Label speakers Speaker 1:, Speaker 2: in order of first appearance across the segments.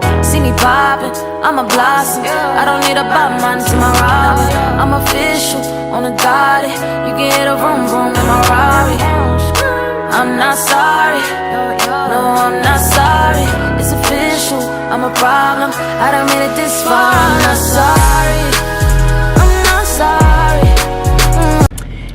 Speaker 1: See me poppin', I'm a blossom. I don't need a bottom line to my Robin. I'm official on the dotted. You can hit a vroom vroom in my Rari. I'm not sorry, no, I'm not sorry. It's official, I'm a problem. I done made it this far. I'm not sorry, I'm not sorry.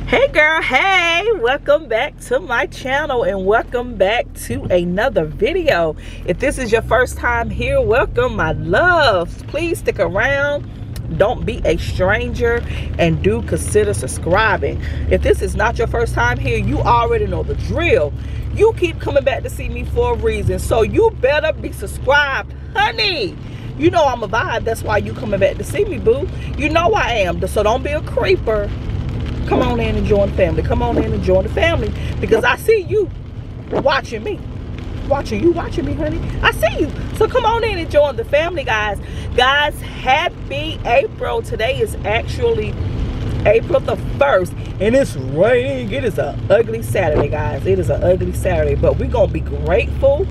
Speaker 2: Hey girl, hey, welcome back to my channel and welcome back to another video. If this is your first time here, welcome my loves. Please stick around, don't be a stranger, and do consider subscribing. If this is not your first time here, you already know the drill. You keep coming back to see me for a reason, so you better be subscribed, honey. You know I'm a vibe, that's why you coming back to see me, boo. You know I am, so don't be a creeper. Come on in and join the family. Come on in and join the family. Because I see you watching me. Watching me, honey. I see you. So come on in and join the family, guys. Guys, happy April. Today is actually April the 1st. And it's raining. It is an ugly Saturday, guys. It is an ugly Saturday. But we're going to be grateful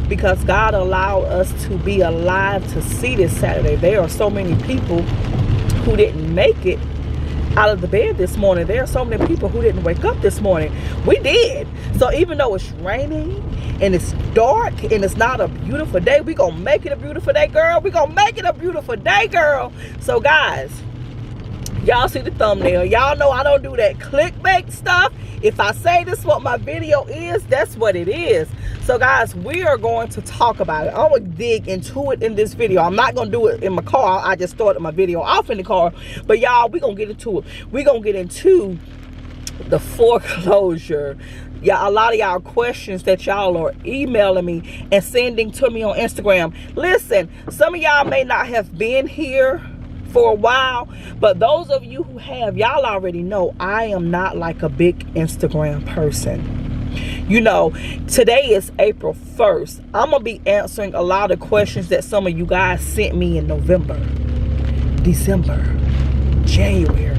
Speaker 2: because God allowed us to be alive to see this Saturday. There are so many people who didn't make it out of the bed this morning. There are so many people who didn't wake up this morning. We did. So even though it's raining and it's dark and it's not a beautiful day, we're gonna make it a beautiful day, girl. We're gonna make it a beautiful day, girl. So guys, y'all see the thumbnail. Y'all know I don't do that clickbait stuff. If I say this is what my video is, that's what it is. So guys, we are going to talk about it. I'm going to dig into it in this video. I'm not going to do it in my car. I just started my video off in the car. But y'all, we're going to get into it. We're going to get into the foreclosure. Yeah, a lot of y'all questions that y'all are emailing me and sending to me on Instagram. Listen, some of y'all may not have been here for a while, but those of you who have, y'all already know I am not like a big Instagram person. You know, today is April 1st. I'm gonna be answering a lot of questions that some of you guys sent me in November, December, January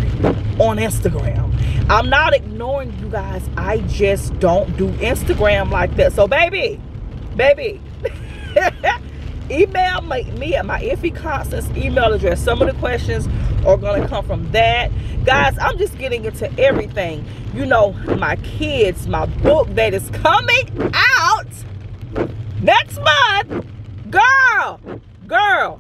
Speaker 2: on Instagram. I'm not ignoring you guys. I just don't do Instagram like that. So baby email me at my Ify Constance email address. Some of the questions are going to come from that. Guys, I'm just getting into everything. You know, my kids, my book that is coming out next month. Girl.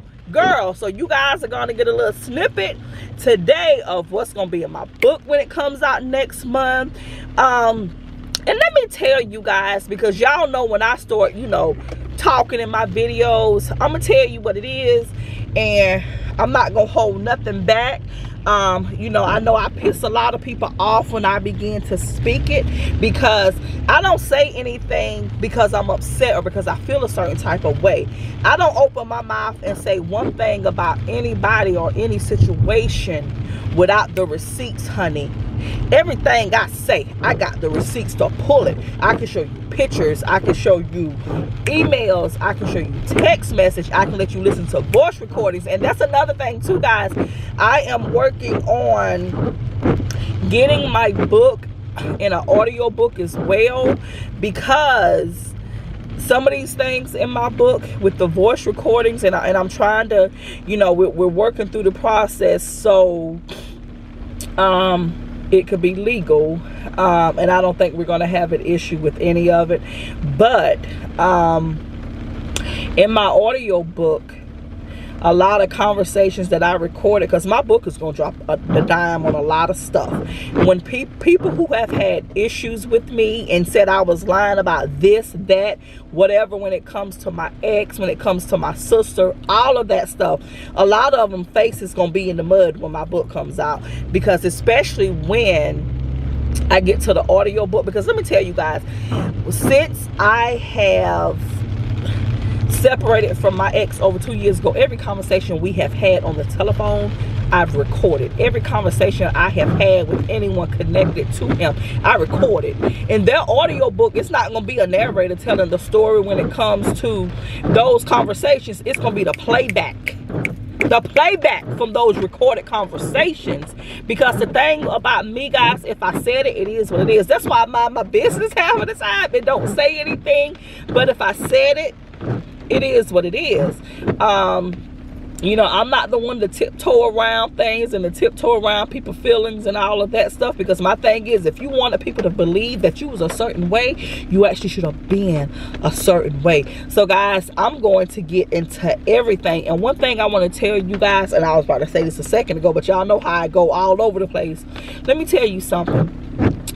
Speaker 2: So you guys are going to get a little snippet today of what's going to be in my book when it comes out next month. And let me tell you guys, because y'all know when I start, you know, talking in my videos, I'm gonna tell you what it is, and I'm not gonna hold nothing back. You know I piss a lot of people off when I begin to speak it, because I don't say anything because I'm upset or because I feel a certain type of way. I don't open my mouth and say one thing about anybody or any situation without the receipts, honey. Everything I say, I got the receipts to pull it. I can show you pictures, I can show you emails, I can show you text message, I can let you listen to voice recordings. And that's another thing too, guys. I am working on getting my book in an audio book as well, because some of these things in my book with the voice recordings, and I'm trying to, you know, we're working through the process, so it could be legal, and I don't think we're going to have an issue with any of it. But in my audio book, a lot of conversations that I recorded, because my book is going to drop the dime on a lot of stuff. When people who have had issues with me and said I was lying about this, that, whatever, when it comes to my ex, when it comes to my sister, all of that stuff, a lot of them face is going to be in the mud when my book comes out. Because especially when I get to the audio book, because let me tell you guys, since I have separated from my ex over 2 years ago, every conversation we have had on the telephone, I've recorded. Every conversation I have had with anyone connected to him, I recorded. In their audio book, it's not going to be a narrator telling the story when it comes to those conversations. It's going to be the playback from those recorded conversations. Because the thing about me, guys, if I said it, it is what it is. That's why I mind my business half of the time and don't say anything. But if I said it, it is what it is. You know, I'm not the one to tiptoe around things and to tiptoe around people's feelings and all of that stuff, because my thing is, if you wanted people to believe that you was a certain way, you actually should have been a certain way. So guys, I'm going to get into everything. And one thing I want to tell you guys, and I was about to say this a second ago, but y'all know how I go all over the place. Let me tell you something.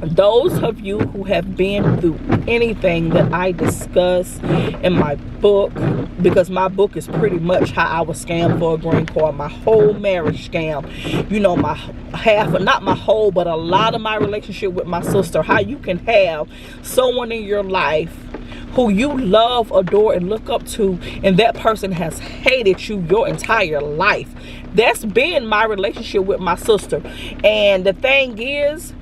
Speaker 2: Those of you who have been through anything that I discuss in my book, because my book is pretty much how I was scammed for a green card, my whole marriage scam, you know, my half, not my whole, but a lot of my relationship with my sister, how you can have someone in your life who you love, adore, and look up to, and that person has hated you your entire life. That's been my relationship with my sister. And the thing is,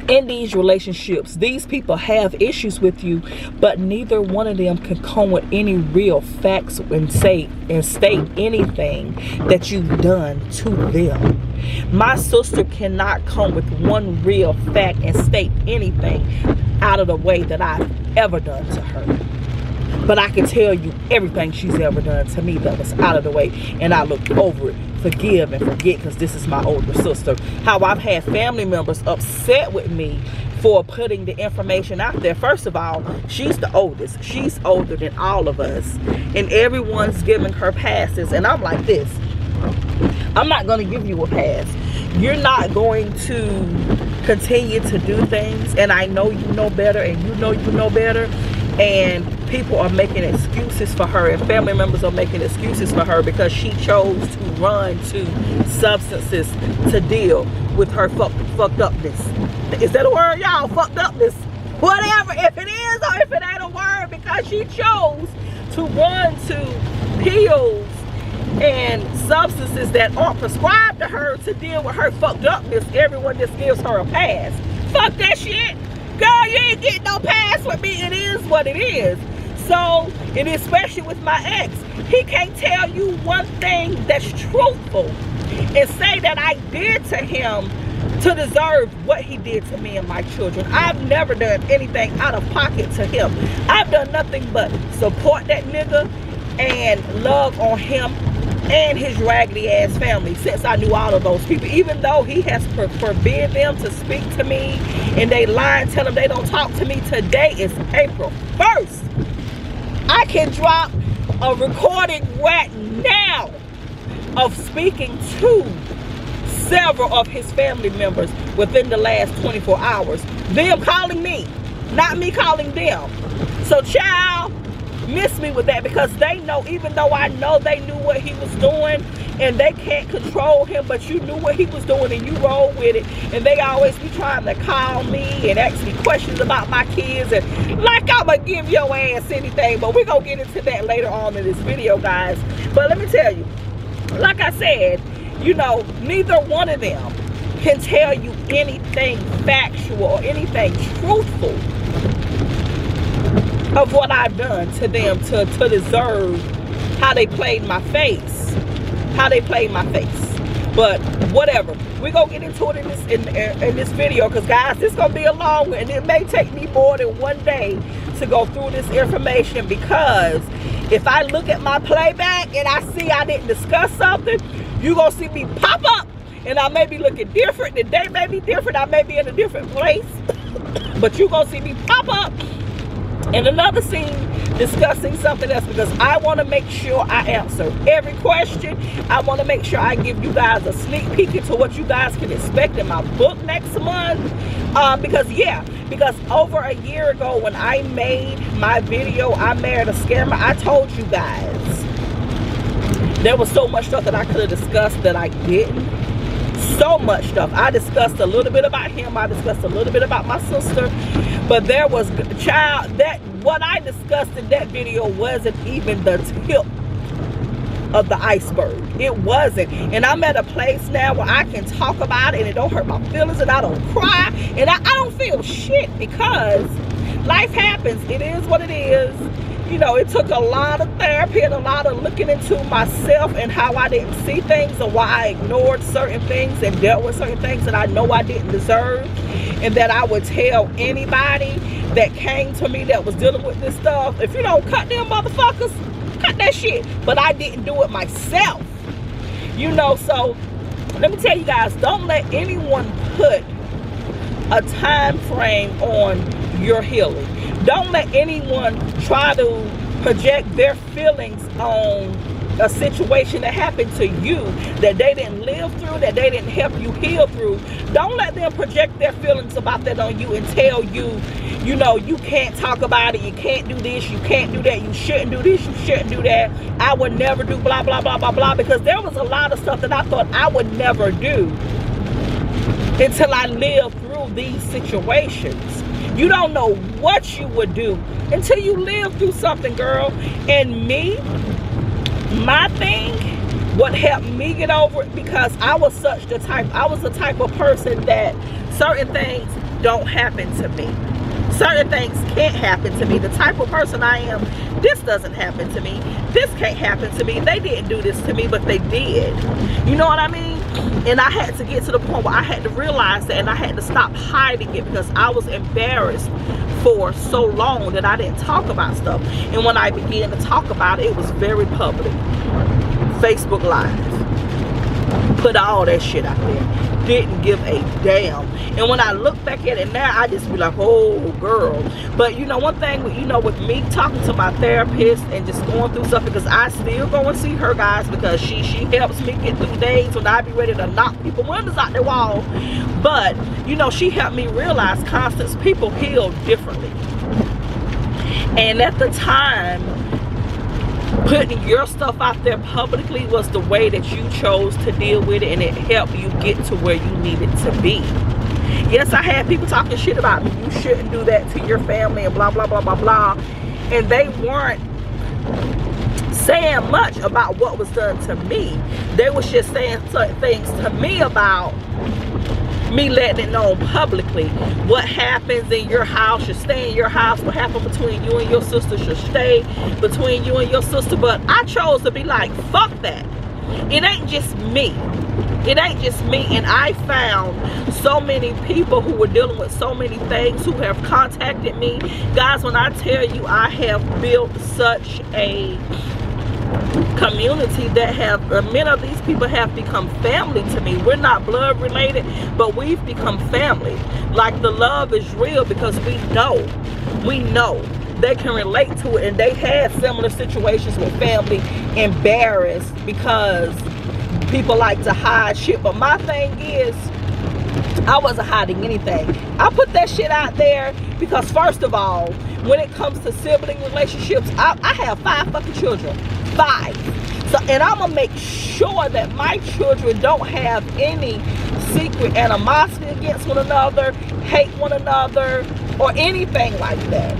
Speaker 2: in these relationships, these people have issues with you, but neither one of them can come with any real facts and state anything that you've done to them. My sister cannot come with one real fact and state anything out of the way that I've ever done to her. But I can tell you everything she's ever done to me that was out of the way, and I looked over it, forgive and forget, because this is my older sister. How I've had family members upset with me for putting the information out there. First of all, she's the oldest. She's older than all of us, and everyone's giving her passes. And I'm like this, I'm not going to give you a pass. You're not going to continue to do things, and I know you know better, and you know better. And people are making excuses for her, and family members are making excuses for her because she chose to run to substances to deal with her fucked upness. Is that a word, y'all? Fucked upness. Whatever, if it is or if it ain't a word, because she chose to run to pills and substances that aren't prescribed to her to deal with her fucked upness. Everyone just gives her a pass. Fuck that shit. Girl, you ain't getting no pass with me. It is what it is. So, and especially with my ex, he can't tell you one thing that's truthful and say that I did to him to deserve what he did to me and my children. I've never done anything out of pocket to him. I've done nothing but support that nigga and love on him and his raggedy ass family since I knew all of those people. Even though he has forbid them to speak to me and they lie and tell them they don't talk to me. Today is April 1st. I can drop a recording right now of speaking to several of his family members within the last 24 hours. Them calling me, not me calling them. So child, miss me with that, because they know, even though I know they knew what he was doing and they can't control him, but you knew what he was doing and you roll with it. And they always be trying to call me and ask me questions about my kids, and like I'm gonna give your ass anything. But we're gonna get into that later on in this video, guys. But let me tell you, like I said, you know, neither one of them can tell you anything factual or anything truthful of what I've done to them to deserve how they played my face. But whatever, we're gonna get into it in this video, because guys, this is gonna be a long one, and it may take me more than one day to go through this information, because if I look at my playback and I see I didn't discuss something, you're gonna see me pop up, and I may be looking different, the day may be different, I may be in a different place, but you're gonna see me pop up in another scene discussing something else, because I want to make sure I answer every question. I want to make sure I give you guys a sneak peek into what you guys can expect in my book next month. Because over a year ago when I made my video, I Married a Scammer, I told you guys there was so much stuff that I could have discussed that I didn't. So much stuff. I discussed a little bit about him. I discussed a little bit about my sister. But there was, child, that what I discussed in that video wasn't even the tip of the iceberg. It wasn't. And I'm at a place now where I can talk about it and it don't hurt my feelings, and I don't cry, and I don't feel shit, because life happens. It is what it is. You know, it took a lot of therapy and a lot of looking into myself and how I didn't see things, and why I ignored certain things and dealt with certain things that I know I didn't deserve, and that I would tell anybody that came to me that was dealing with this stuff, if you don't cut them motherfuckers, got that shit, but I didn't do it myself. You know, so let me tell you guys, don't let anyone put a time frame on your healing. Don't let anyone try to project their feelings on a situation that happened to you that they didn't live through, that they didn't help you heal through. Don't let them project their feelings about that on you and tell you, you know, you can't talk about it, you can't do this, you can't do that, you shouldn't do this, you shouldn't do that, I would never do blah, blah, blah, blah, blah, because there was a lot of stuff that I thought I would never do until I lived through these situations. You don't know what you would do until you live through something, girl. And me, my thing, what helped me get over it, because I was the type of person that certain things don't happen to me. Certain things can't happen to me. The type of person I am, this doesn't happen to me. This can't happen to me. They didn't do this to me, but they did. You know what I mean? And I had to get to the point where I had to realize that, and I had to stop hiding it, because I was embarrassed for so long that I didn't talk about stuff. And when I began to talk about it, it was very public. Facebook Live. Put all that shit out there. Didn't give a damn. And when I look back at it now, I just be like, oh girl. But you know, one thing, you know, with me talking to my therapist and just going through stuff, because I still go and see her, guys, because she helps me get through days when I be ready to knock people windows out their wall. But you know, she helped me realize, Constance, people heal differently. And at the time, putting your stuff out there publicly was the way that you chose to deal with it, and it helped you get to where you needed to be. Yes, I had people talking shit about me. You shouldn't do that to your family and blah, blah, blah, blah, blah. And they weren't saying much about what was done to me. They was just saying certain things to me about me letting it known publicly. What happens in your house should stay in your house. What happened between you and your sister should stay between you and your sister. But I chose to be like, fuck that. It ain't just me. It ain't just me. And I found so many people who were dealing with so many things who have contacted me. Guys, when I tell you, I have built such a community that have, many of these people have become family to me. We're not blood related, but we've become family. Like, the love is real, because we know they can relate to it, and they had similar situations with family, embarrassed because people like to hide shit. But my thing is, I wasn't hiding anything. I put that shit out there because, first of all, when it comes to sibling relationships, I have 5 fucking children. 5. So, and I'm gonna make sure that my children don't have any secret animosity against one another, hate one another, or anything like that.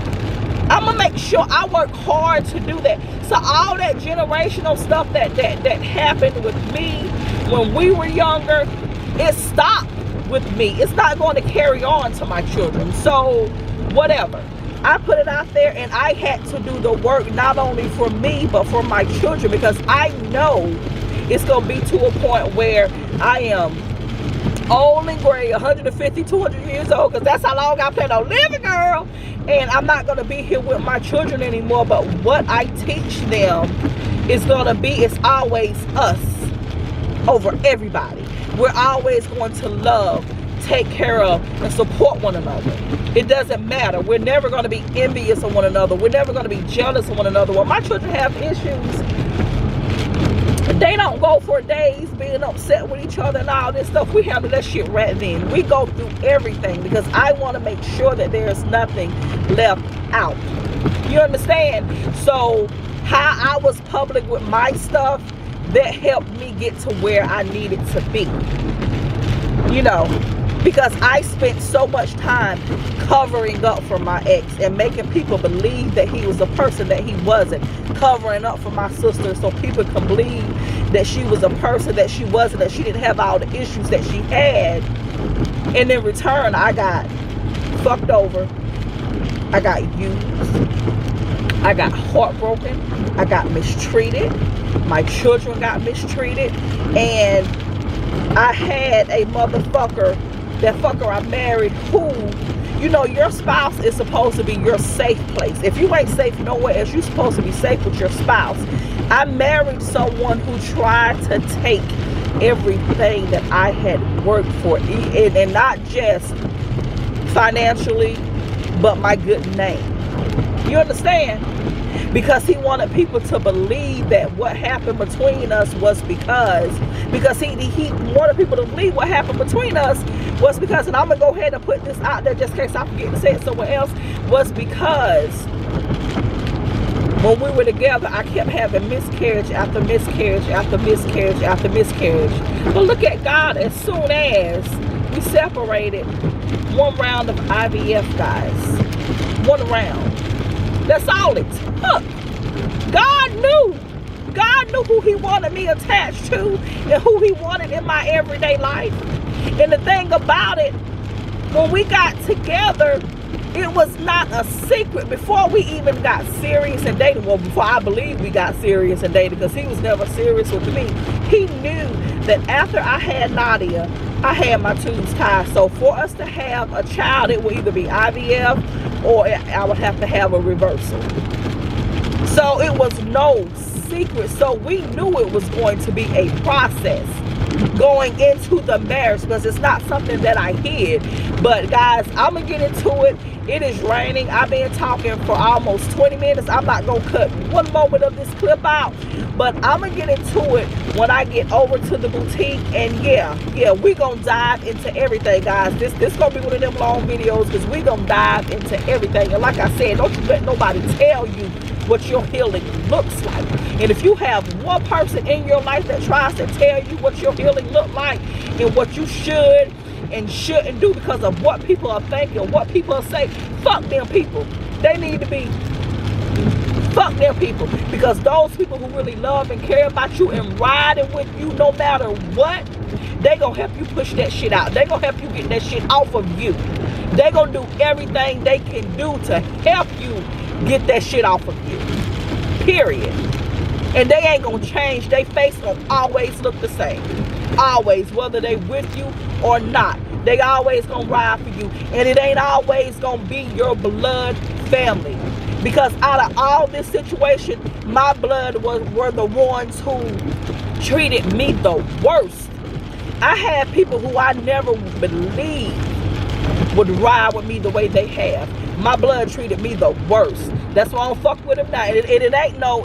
Speaker 2: I'm gonna make sure I work hard to do that. So all that generational stuff that happened with me when we were younger, it stopped with me. It's not going to carry on to my children. So whatever. I put it out there, and I had to do the work not only for me but for my children, because I know it's going to be to a point where I am old and gray, 150, 200 years old, because that's how long I plan on living, girl. And I'm not going to be here with my children anymore. But what I teach them is going to be, it's always us over everybody. We're always going to love, take care of, and support one another. It doesn't matter. We're never going to be envious of one another. We're never going to be jealous of one another. When my children have issues, they don't go for days being upset with each other and all this stuff. We handle that shit right then. We go through everything, because I want to make sure that there's nothing left out. You understand? So how I was public with my stuff, that helped me get to where I needed to be. You know, because I spent so much time covering up for my ex and making people believe that he was a person that he wasn't, covering up for my sister so people can believe that she was a person that she wasn't, that she didn't have all the issues that she had. And in return, I got fucked over, I got used, I got heartbroken, I got mistreated, my children got mistreated, and I had a motherfucker that fucker I married, who, you know, your spouse is supposed to be your safe place. If you ain't safe nowhere else, you're supposed to be safe with your spouse. I married someone who tried to take everything that I had worked for, and not just financially, but my good name. You understand? Because he wanted people to believe that what happened between us was because he wanted people to believe what happened between us was because, and I'm going to go ahead and put this out there just in case I forget to say it somewhere else, was because when we were together, I kept having miscarriage after miscarriage after miscarriage after miscarriage. But look at God, as soon as we separated, one round of IVF, guys. One round. That's all it took. God knew who he wanted me attached to and who he wanted in my everyday life. And the thing about it, when we got together, it was not a secret before we even got serious and dating. Well, before I believe we got serious and dating, because he was never serious with me. He knew that after I had Nadia, I had my tubes tied. So for us to have a child, it would either be IVF or I would have to have a reversal. So it was no secret. So we knew it was going to be a process going into the marriage, because it's not something that I hid. But guys, I'm gonna get into it. It is raining. I've been talking for almost 20 minutes. I'm not gonna cut one moment of this clip out, but I'm gonna get into it when I get over to the boutique. And yeah, we gonna dive into everything, guys. This gonna be one of them long videos, because we gonna dive into everything. And like I said, don't you let nobody tell you what your healing looks like. And if you have one person in your life that tries to tell you what your healing look like and what you should and shouldn't do because of what people are thinking, what people are saying, fuck them people. They need to be, fuck them people. Because those people who really love and care about you and riding with you no matter what, they gonna help you push that shit out. They gonna help you get that shit off of you. They gonna do everything they can do to help you get that shit off of you. Period. And they ain't gonna change. Their face gonna always look the same. Always, whether they with you or not. They always gonna ride for you. And it ain't always gonna be your blood family. Because out of all this situation, my blood were the ones who treated me the worst. I had people who I never believed would ride with me the way they have. My blood treated me the worst. That's why I don't fuck with them now. It ain't no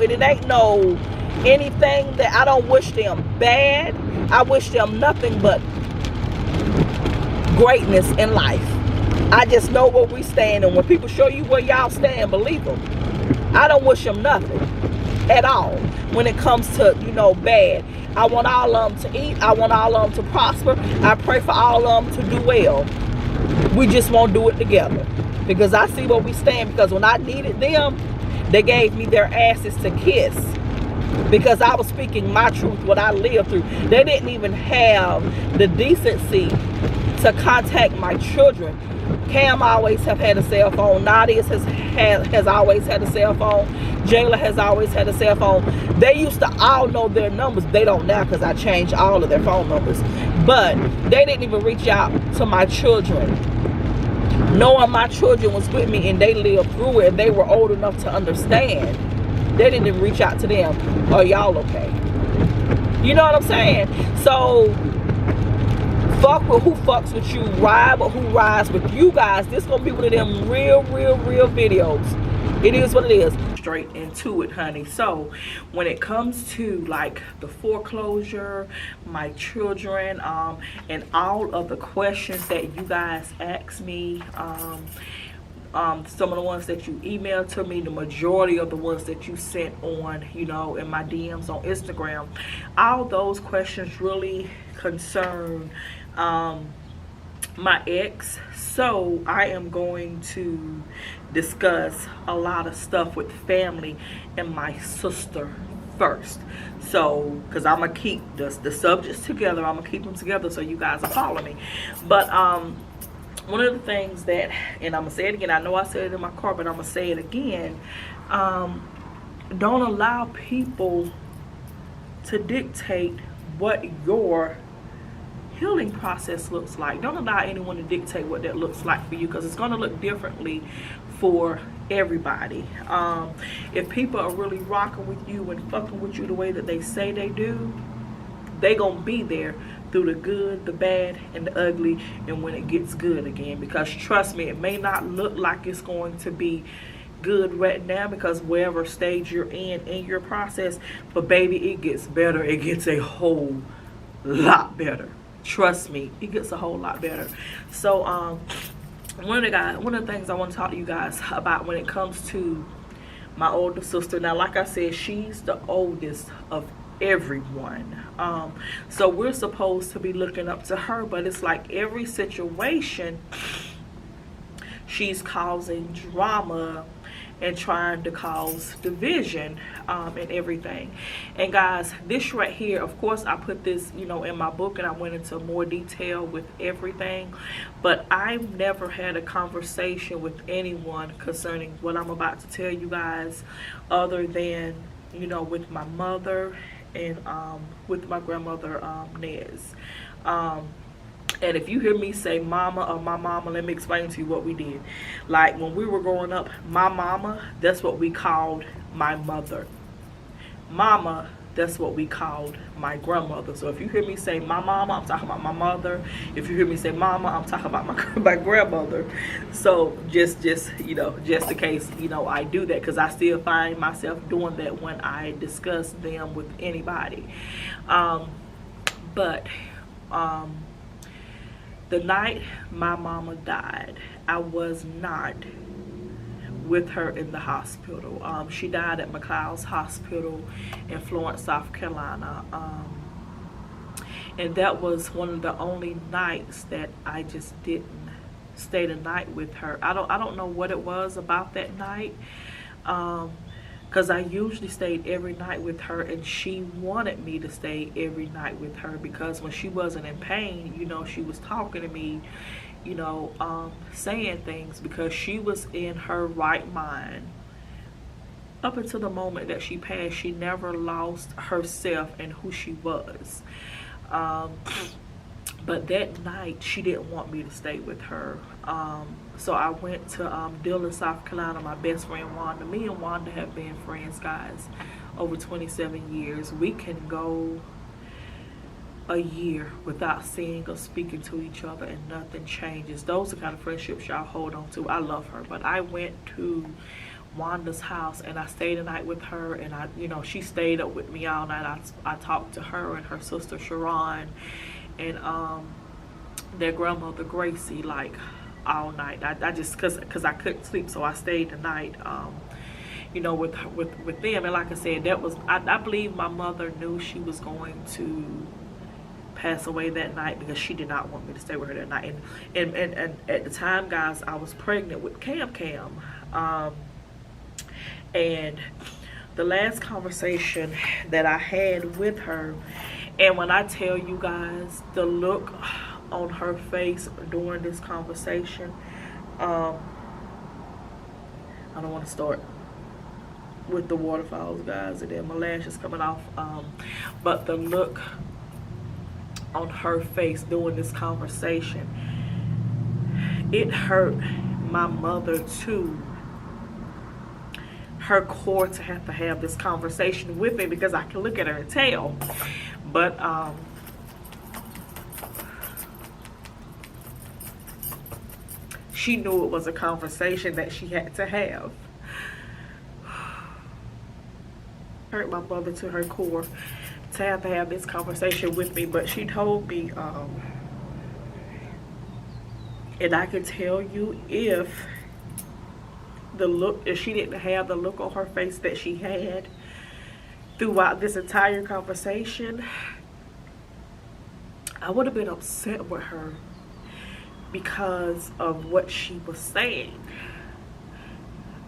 Speaker 2: anything that I don't wish them bad. I wish them nothing but greatness in life. I just know where we stand, and when people show you where y'all stand, believe them. I don't wish them nothing at all when it comes to, you know, bad. I want all of them to eat. I want all of them to prosper. I pray for all of them to do well. We just won't do it together. Because I see where we stand. Because when I needed them, they gave me their asses to kiss. Because I was speaking my truth, what I lived through. They didn't even have the decency to contact my children. Cam always have had a cell phone. Nadia has always had a cell phone. Jayla has always had a cell phone. They used to all know their numbers. They don't now, because I changed all of their phone numbers. But they didn't even reach out to my children. Knowing my children was with me and they lived through it and they were old enough to understand, they didn't even reach out to them. Are y'all okay? You know what I'm saying? So fuck with who fucks with you, ride with who rides with you guys. This gonna be one of them real videos. It is what it is. Straight into it, honey. So when it comes to like the foreclosure, my children, and all of the questions that you guys ask me, some of the ones that you emailed to me, the majority of the ones that you sent on, you know, in my DMs on Instagram, all those questions really concern my ex. So I am going to discuss a lot of stuff with family and my sister first. So because I'm gonna keep the subjects together, I'm gonna keep them together so you guys will follow me. But one of the things that, and I'm gonna say it again, I know I said it in my car, but I'm gonna say it again, don't allow people to dictate what your healing process looks like. Don't allow anyone to dictate what that looks like for you, because it's going to look differently for everybody. If people are really rocking with you and fucking with you the way that they say they do, they gonna be there through the good, the bad, and the ugly, and when it gets good again. Because trust me, it may not look like it's going to be good right now, because wherever stage you're in your process, but baby, it gets better. It gets a whole lot better. Trust me, it gets a whole lot better. So one of the things I want to talk to you guys about when it comes to my older sister. Now, like I said, she's the oldest of everyone. So we're supposed to be looking up to her, but it's like every situation she's causing drama and trying to cause division and everything. And guys, this right here, of course I put this, you know, in my book, and I went into more detail with everything, but I've never had a conversation with anyone concerning what I'm about to tell you guys, other than, you know, with my mother and with my grandmother Nez. And if you hear me say mama or my mama, let me explain to you what we did. Like when we were growing up, my mama, that's what we called my mother. Mama, that's what we called my grandmother. So if you hear me say my mama, I'm talking about my mother. If you hear me say mama, I'm talking about my grandmother. So just you know, just in case, you know, I do that, because I still find myself doing that when I discuss them with anybody. The night my mama died, I was not with her in the hospital. She died at McLeod's Hospital in Florence, South Carolina. And that was one of the only nights that I just didn't stay the night with her. I don't know what it was about that night. Because I usually stayed every night with her, and she wanted me to stay every night with her, because when she wasn't in pain, you know, she was talking to me, you know, saying things, because she was in her right mind. Up until the moment that she passed, she never lost herself and who she was. But that night, she didn't want me to stay with her. So I went to Dillon, South Carolina. My best friend Wanda. Me and Wanda have been friends, guys, over 27 years. We can go a year without seeing or speaking to each other and nothing changes. Those are the kind of friendships y'all hold on to. I love her. But I went to Wanda's house and I stayed the night with her, and you know, she stayed up with me all night. I talked to her and her sister Sharon and their grandmother Gracie, like, all night. I just cause I couldn't sleep, so I stayed the night, you know, with them. And like I said, that was I believe my mother knew she was going to pass away that night, because she did not want me to stay with her that night. And at the time, guys, I was pregnant with Cam. And the last conversation that I had with her, and when I tell you guys the look on her face during this conversation, I don't want to start with the waterfalls, guys, and then my lashes coming off, but the look on her face during this conversation, it hurt my mother to her core to have this conversation with me, because I can look at her and tell. But she knew it was a conversation that she had to have. Hurt my mother to her core to have this conversation with me, but she told me, and I can tell you, if she didn't have the look on her face that she had throughout this entire conversation, I would have been upset with her because of what she was saying.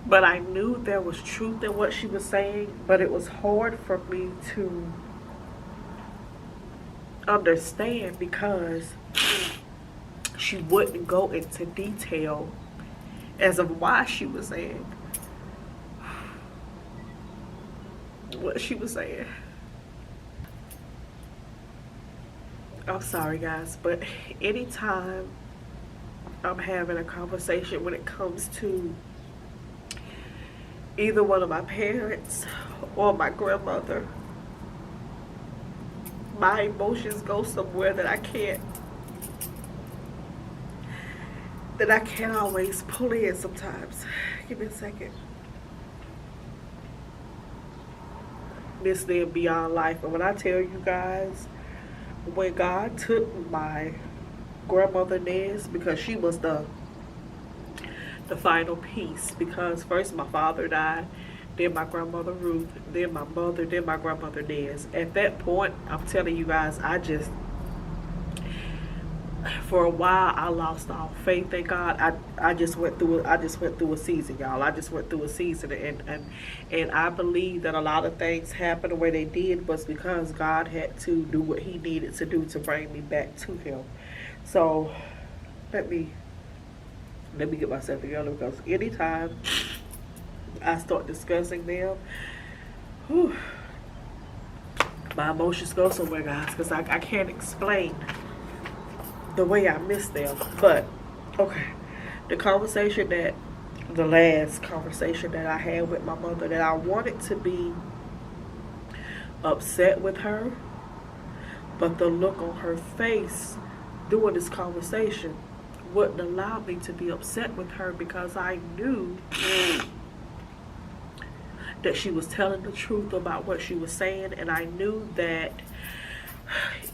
Speaker 2: But I knew there was truth in what she was saying, but it was hard for me to understand, because she wouldn't go into detail as of why she was saying what she was saying. I'm sorry guys, but anytime I'm having a conversation when it comes to either one of my parents or my grandmother, my emotions go somewhere that I can't always pull in sometimes. Give me a second. This then beyond life. And when I tell you guys, when God took my grandmother Nez, because she was the final piece, because first my father died, then my grandmother Ruth, then my mother, then my grandmother Nez. At that point, I'm telling you guys, for a while I lost all faith in God. I just went through a season, y'all. I just went through a season, and I believe that a lot of things happened the way they did was because God had to do what he needed to do to bring me back to him. So let me get myself together, because anytime I start discussing them, whew, my emotions go somewhere, guys, because I can't explain the way I miss them. But okay, the last conversation that I had with my mother, that I wanted to be upset with her, but the look on her face during this conversation wouldn't allow me to be upset with her, because I knew that she was telling the truth about what she was saying, and I knew that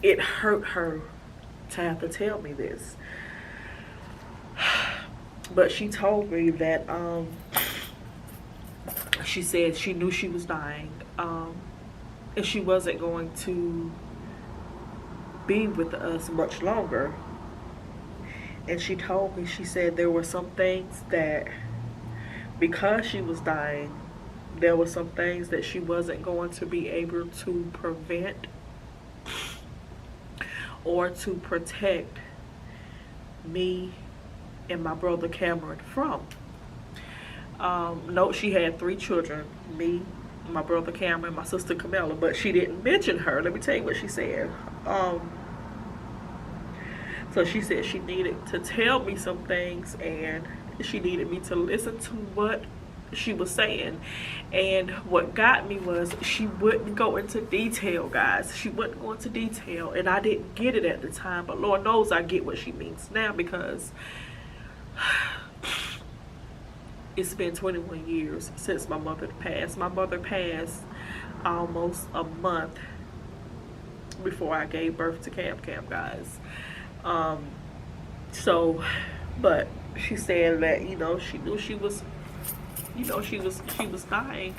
Speaker 2: it hurt her to have to tell me this. But she told me that she said she knew she was dying, and she wasn't going to be with us much longer. And she told me, she said there were some things that, because she was dying, there were some things that she wasn't going to be able to prevent or to protect me and my brother Cameron from. Note, she had 3 children, me, my brother Cameron, my sister Camilla, but she didn't mention her. Let me tell you what she said. So she said she needed to tell me some things, and she needed me to listen to what she was saying. And what got me was she wouldn't go into detail, guys. She wouldn't go into detail, and I didn't get it at the time, but Lord knows I get what she means now, because it's been 21 years since my mother passed. My mother passed almost a month before I gave birth to Cam, guys. So, but she said that, you know, she knew she was, you know, she was dying,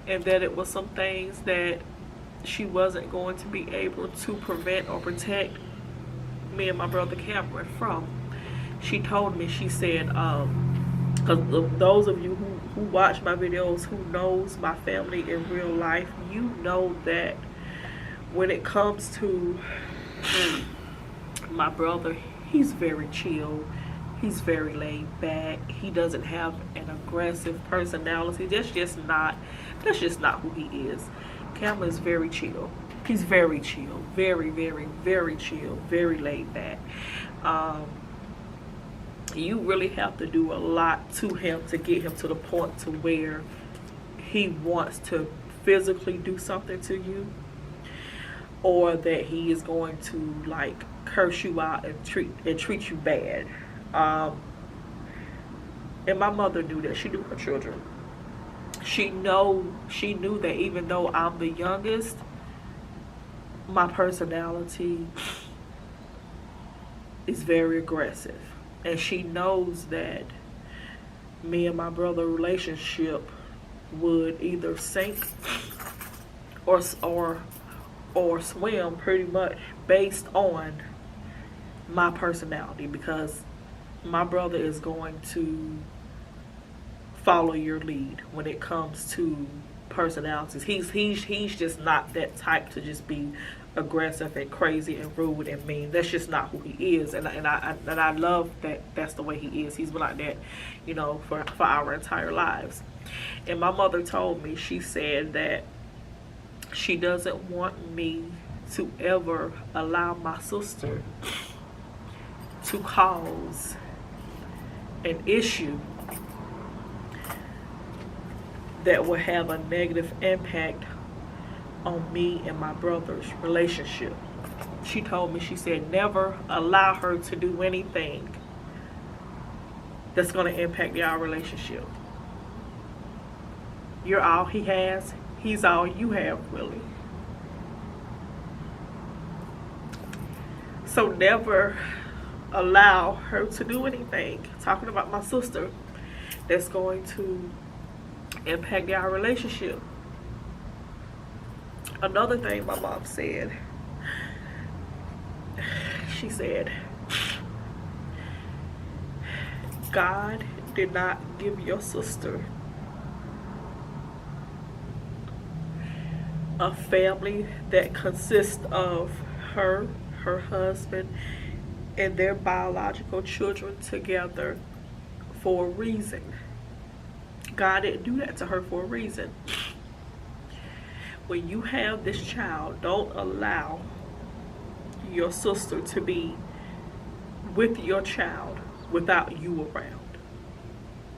Speaker 2: and that it was some things that she wasn't going to be able to prevent or protect me and my brother Cameron from. She told me, she said, because those of you who watch my videos, who knows my family in real life, you know that when it comes to my brother, he's very chill. He's very laid back. He doesn't have an aggressive personality. That's just not who he is. Cameron is very chill. He's very chill. Very, very, very chill. Very laid back. You really have to do a lot to him to get him to the point to where he wants to physically do something to you, or that he is going to like curse you out and treat you bad. And my mother knew that. She knew her children. She knew that even though I'm the youngest, my personality is very aggressive, and she knows that me and my brother relationship would either sink or swim, pretty much based on my personality, because my brother is going to follow your lead when it comes to personalities. He's just not that type to just be aggressive and crazy and rude and mean. That's just not who he is, and I love that that's the way he is. He's been like that, you know, for our entire lives. And my mother told me, she said that she doesn't want me to ever allow my sister to cause an issue that will have a negative impact on me and my brother's relationship. She told me, she said, never allow her to do anything that's going to impact our relationship. You're all he has. He's all you have, really. So never allow her to do anything, talking about my sister, that's going to impact our relationship. Another thing my mom said, she said, God did not give your sister a family that consists of her husband, and their biological children together for a reason. God didn't do that to her for a reason. When you have this child, don't allow your sister to be with your child without you around.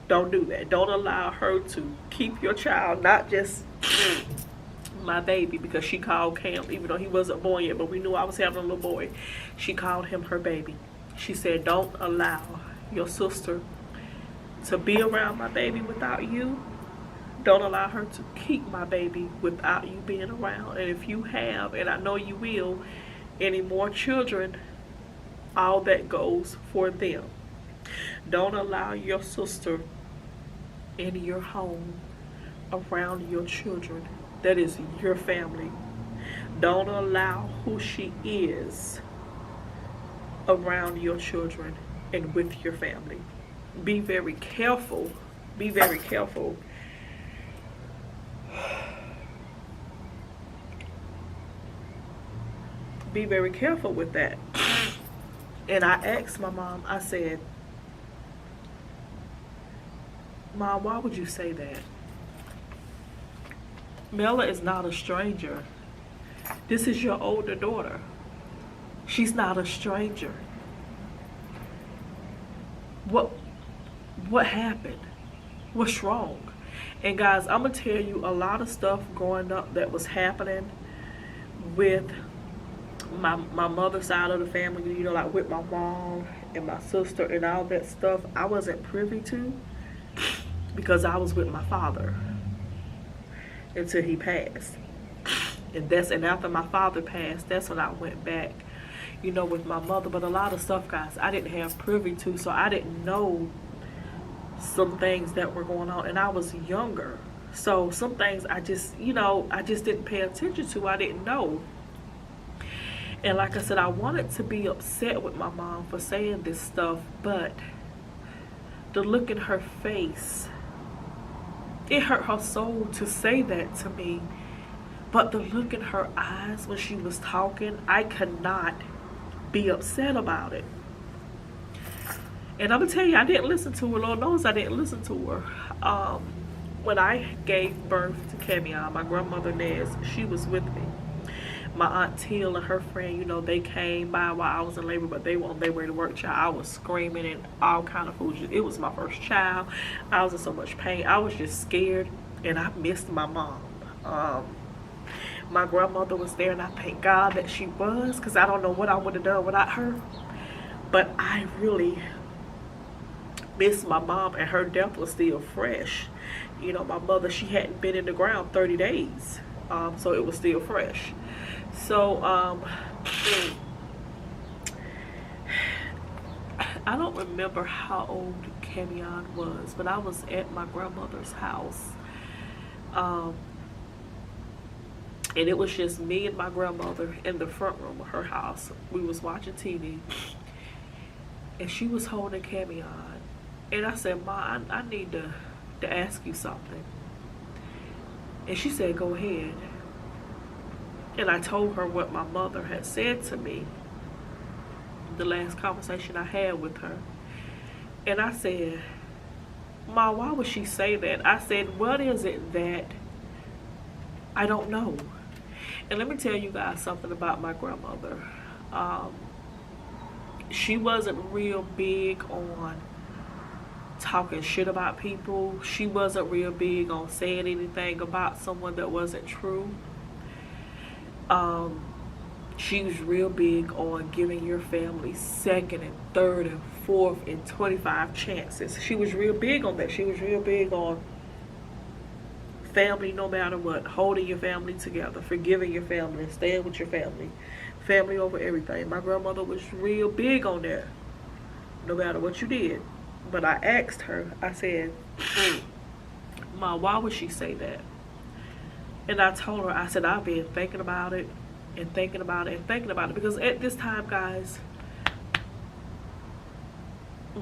Speaker 2: Don't do that. Don't allow her to keep your child, not just my baby, because she called Cam, even though he wasn't born yet, but we knew I was having a little boy. She called him her baby. She said, don't allow your sister to be around my baby without you. Don't allow her to keep my baby without you being around. And if you have, and I know you will, any more children, all that goes for them. Don't allow your sister in your home around your children. That is your family. Don't allow who she is around your children and with your family. Be very careful. Be very careful. Be very careful with that. And I asked my mom, I said, Mom, why would you say that? Mela is not a stranger. This is your older daughter. She's not a stranger. What happened? What's wrong? And guys, I'm going to tell you a lot of stuff growing up that was happening with my mother's side of the family, you know, like with my mom and my sister and all that stuff. I wasn't privy to because I was with my father until he passed. And after my father passed, that's when I went back, you know, with my mother. But a lot of stuff, guys, I didn't have privy to, so I didn't know some things that were going on, and I was younger. So some things I just, you know, I just didn't pay attention to. I didn't know. And like I said, I wanted to be upset with my mom for saying this stuff, but the look in her face, it hurt her soul to say that to me. But the look in her eyes when she was talking, I could not be upset about it. And I'm going to tell you, I didn't listen to her. Lord knows I didn't listen to her. When I gave birth to Camion, my grandmother Nez, she was with me. My Aunt Teal and her friend, you know, they came by while I was in labor, but they were on their way to work. Child, I was screaming and all kind of food. It was my first child. I was in so much pain. I was just scared, and I missed my mom. My grandmother was there, and I thank God that she was, because I don't know what I would have done without her. But I really missed my mom, and her death was still fresh. You know, my mother, she hadn't been in the ground 30 days, so it was still fresh. So, I don't remember how old Camion was, but I was at my grandmother's house. And it was just me and my grandmother in the front room of her house. We was watching TV, and she was holding Camion. And I said, Ma, I need to ask you something. And she said, go ahead. And I told her what my mother had said to me, the last conversation I had with her. And I said, Ma, why would she say that? I said, what is it that I don't know? And let me tell you guys something about my grandmother. She wasn't real big on talking shit about people. She wasn't real big on saying anything about someone that wasn't true. She was real big on giving your family second and third and fourth and 25 chances. She was real big on that. She was real big on family no matter what, holding your family together, forgiving your family, and staying with your family. Family over everything. My grandmother was real big on that, no matter what you did. But I asked her, I said, Ma, why would she say that? And I told her, I said, I've been thinking about it and thinking about it and thinking about it. Because at this time, guys,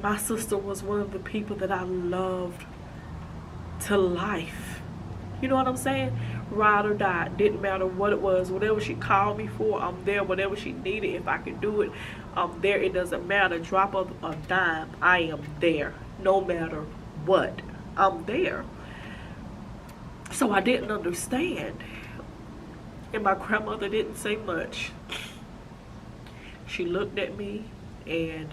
Speaker 2: my sister was one of the people that I loved to life. You know what I'm saying? Ride or die. Didn't matter what it was. Whatever she called me for, I'm there. Whatever she needed, if I could do it, I'm there. It doesn't matter. Drop of a dime, I am there. No matter what, I'm there. So I didn't understand. And my grandmother didn't say much. She looked at me, and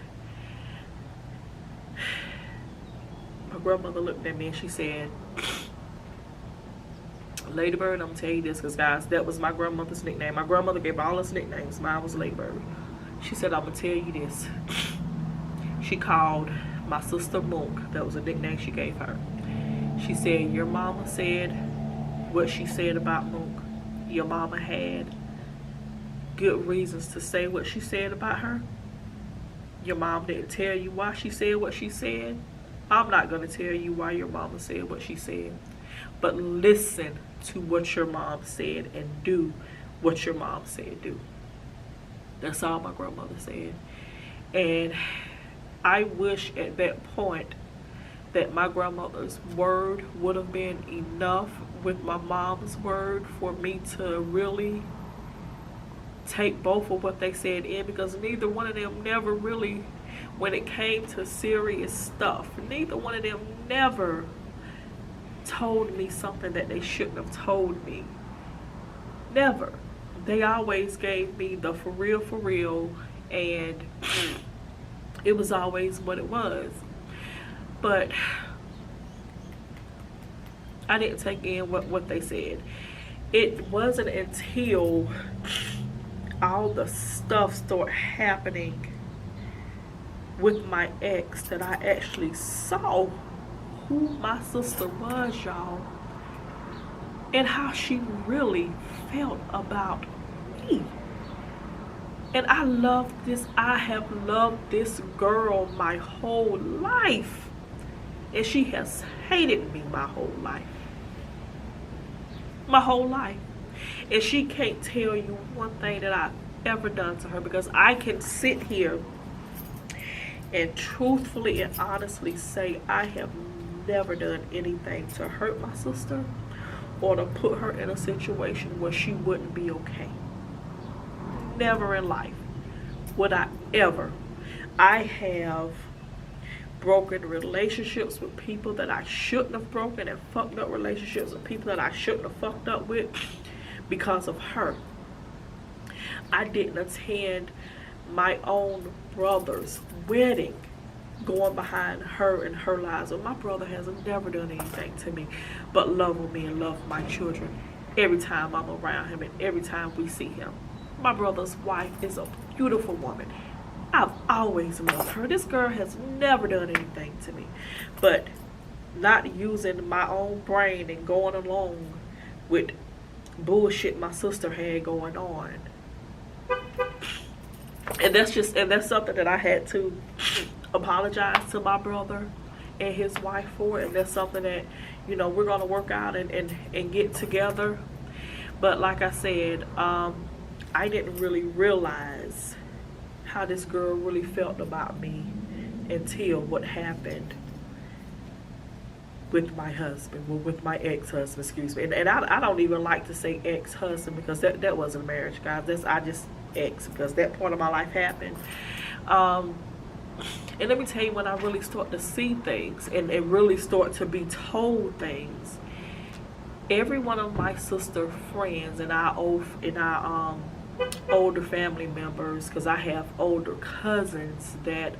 Speaker 2: my grandmother looked at me and she said, Ladybird, I'm gonna tell you this, because guys, that was my grandmother's nickname. My grandmother gave all us nicknames. Mine was Ladybird. She said, I'm gonna tell you this. She called my sister Monk. That was a nickname she gave her. She said, your mama said what she said about Monk. Your mama had good reasons to say what she said about her. Your mom didn't tell you why she said what she said. I'm not gonna tell you why your mama said what she said. But listen to what your mom said and do what your mom said do. That's all my grandmother said. And I wish at that point that my grandmother's word would have been enough with my mom's word for me to really take both of what they said in, because neither one of them never really, when it came to serious stuff, neither one of them never told me something that they shouldn't have told me. Never. They always gave me the for real, and it was always what it was. But I didn't take in what they said. It wasn't until all the stuff started happening with my ex that I actually saw who my sister was, y'all, and how she really felt about me. And I love this. I have loved this girl my whole life, and she has hated me my whole life. My whole life. And she can't tell you one thing that I've ever done to her, because I can sit here and truthfully and honestly say I have never done anything to hurt my sister or to put her in a situation where she wouldn't be okay. Never in life would I ever. I have broken relationships with people that I shouldn't have broken, and fucked up relationships with people that I shouldn't have fucked up with because of her. I didn't attend my own brother's wedding going behind her and her lies. And my brother has never done anything to me but love on me and love my children every time I'm around him and every time we see him. My brother's wife is a beautiful woman. I've always loved her. This girl has never done anything to me, but not using my own brain and going along with bullshit my sister had going on. And that's something that I had to apologize to my brother and his wife for, and that's something that, you know, we're gonna work out and get together. But like I said, I didn't really realize how this girl really felt about me until what happened with my husband, well, with my ex-husband, excuse me. And I don't even like to say ex-husband, because that wasn't a marriage, guys. I just ex, because that point of my life happened. And let me tell you, when I really start to see things and really start to be told things, every one of my sister friends and our older family members, because I have older cousins that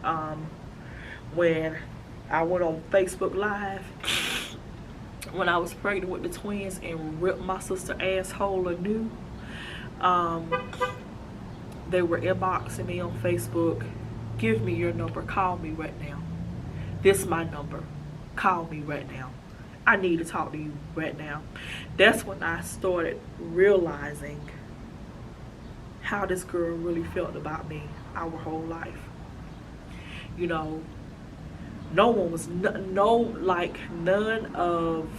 Speaker 2: when I went on Facebook Live when I was pregnant with the twins and ripped my sister asshole anew, they were inboxing me on Facebook, give me your number, call me right now. This is my number, call me right now. I need to talk to you right now. That's when I started realizing how this girl really felt about me our whole life. You know, no one was, none of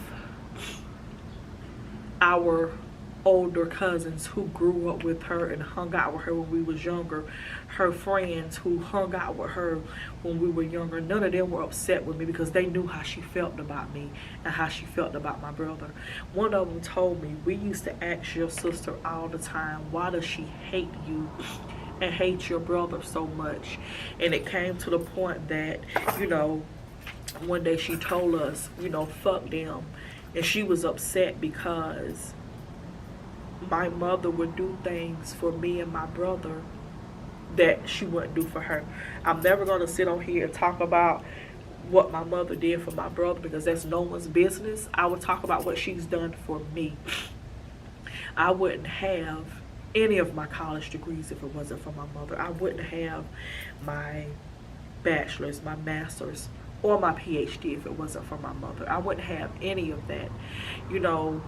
Speaker 2: our older cousins who grew up with her and hung out with her when we was younger, her friends who hung out with her when we were younger, none of them were upset with me because they knew how she felt about me and how she felt about my brother. One of them told me, we used to ask your sister all the time, why does she hate you and hate your brother so much? And it came to the point that, you know, one day she told us, you know, fuck them. And she was upset because my mother would do things for me and my brother that she wouldn't do for her. I'm never going to sit on here and talk about what my mother did for my brother because that's no one's business. I would talk about what she's done for me. I wouldn't have any of my college degrees if it wasn't for my mother. I wouldn't have my bachelor's, my master's, or my PhD if it wasn't for my mother. I wouldn't have any of that. You know,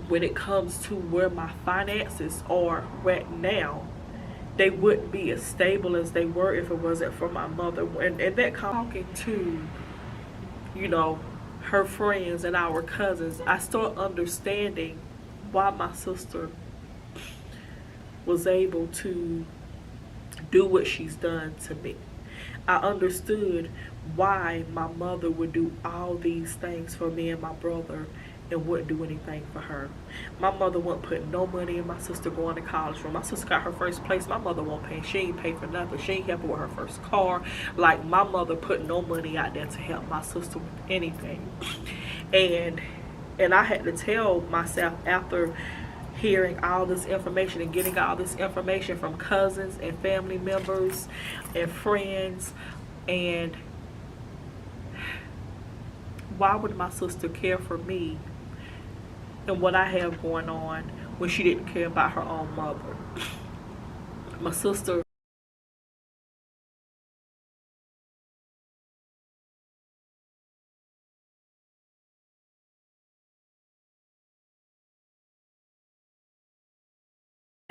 Speaker 2: when it comes to where my finances are right now, they wouldn't be as stable as they were if it wasn't for my mother. And that talking to, you know, her friends and our cousins, I start understanding why my sister was able to do what she's done to me. I understood why my mother would do all these things for me and my brother and wouldn't do anything for her. My mother wouldn't put no money in my sister going to college for. My sister got her first place. My mother won't pay. She ain't pay for nothing. She ain't help her with her first car. Like, my mother put no money out there to help my sister with anything. And I had to tell myself after hearing all this information and getting all this information from cousins and family members and friends, and why would my sister care for me and what I have going on when she didn't care about her own mother? My sister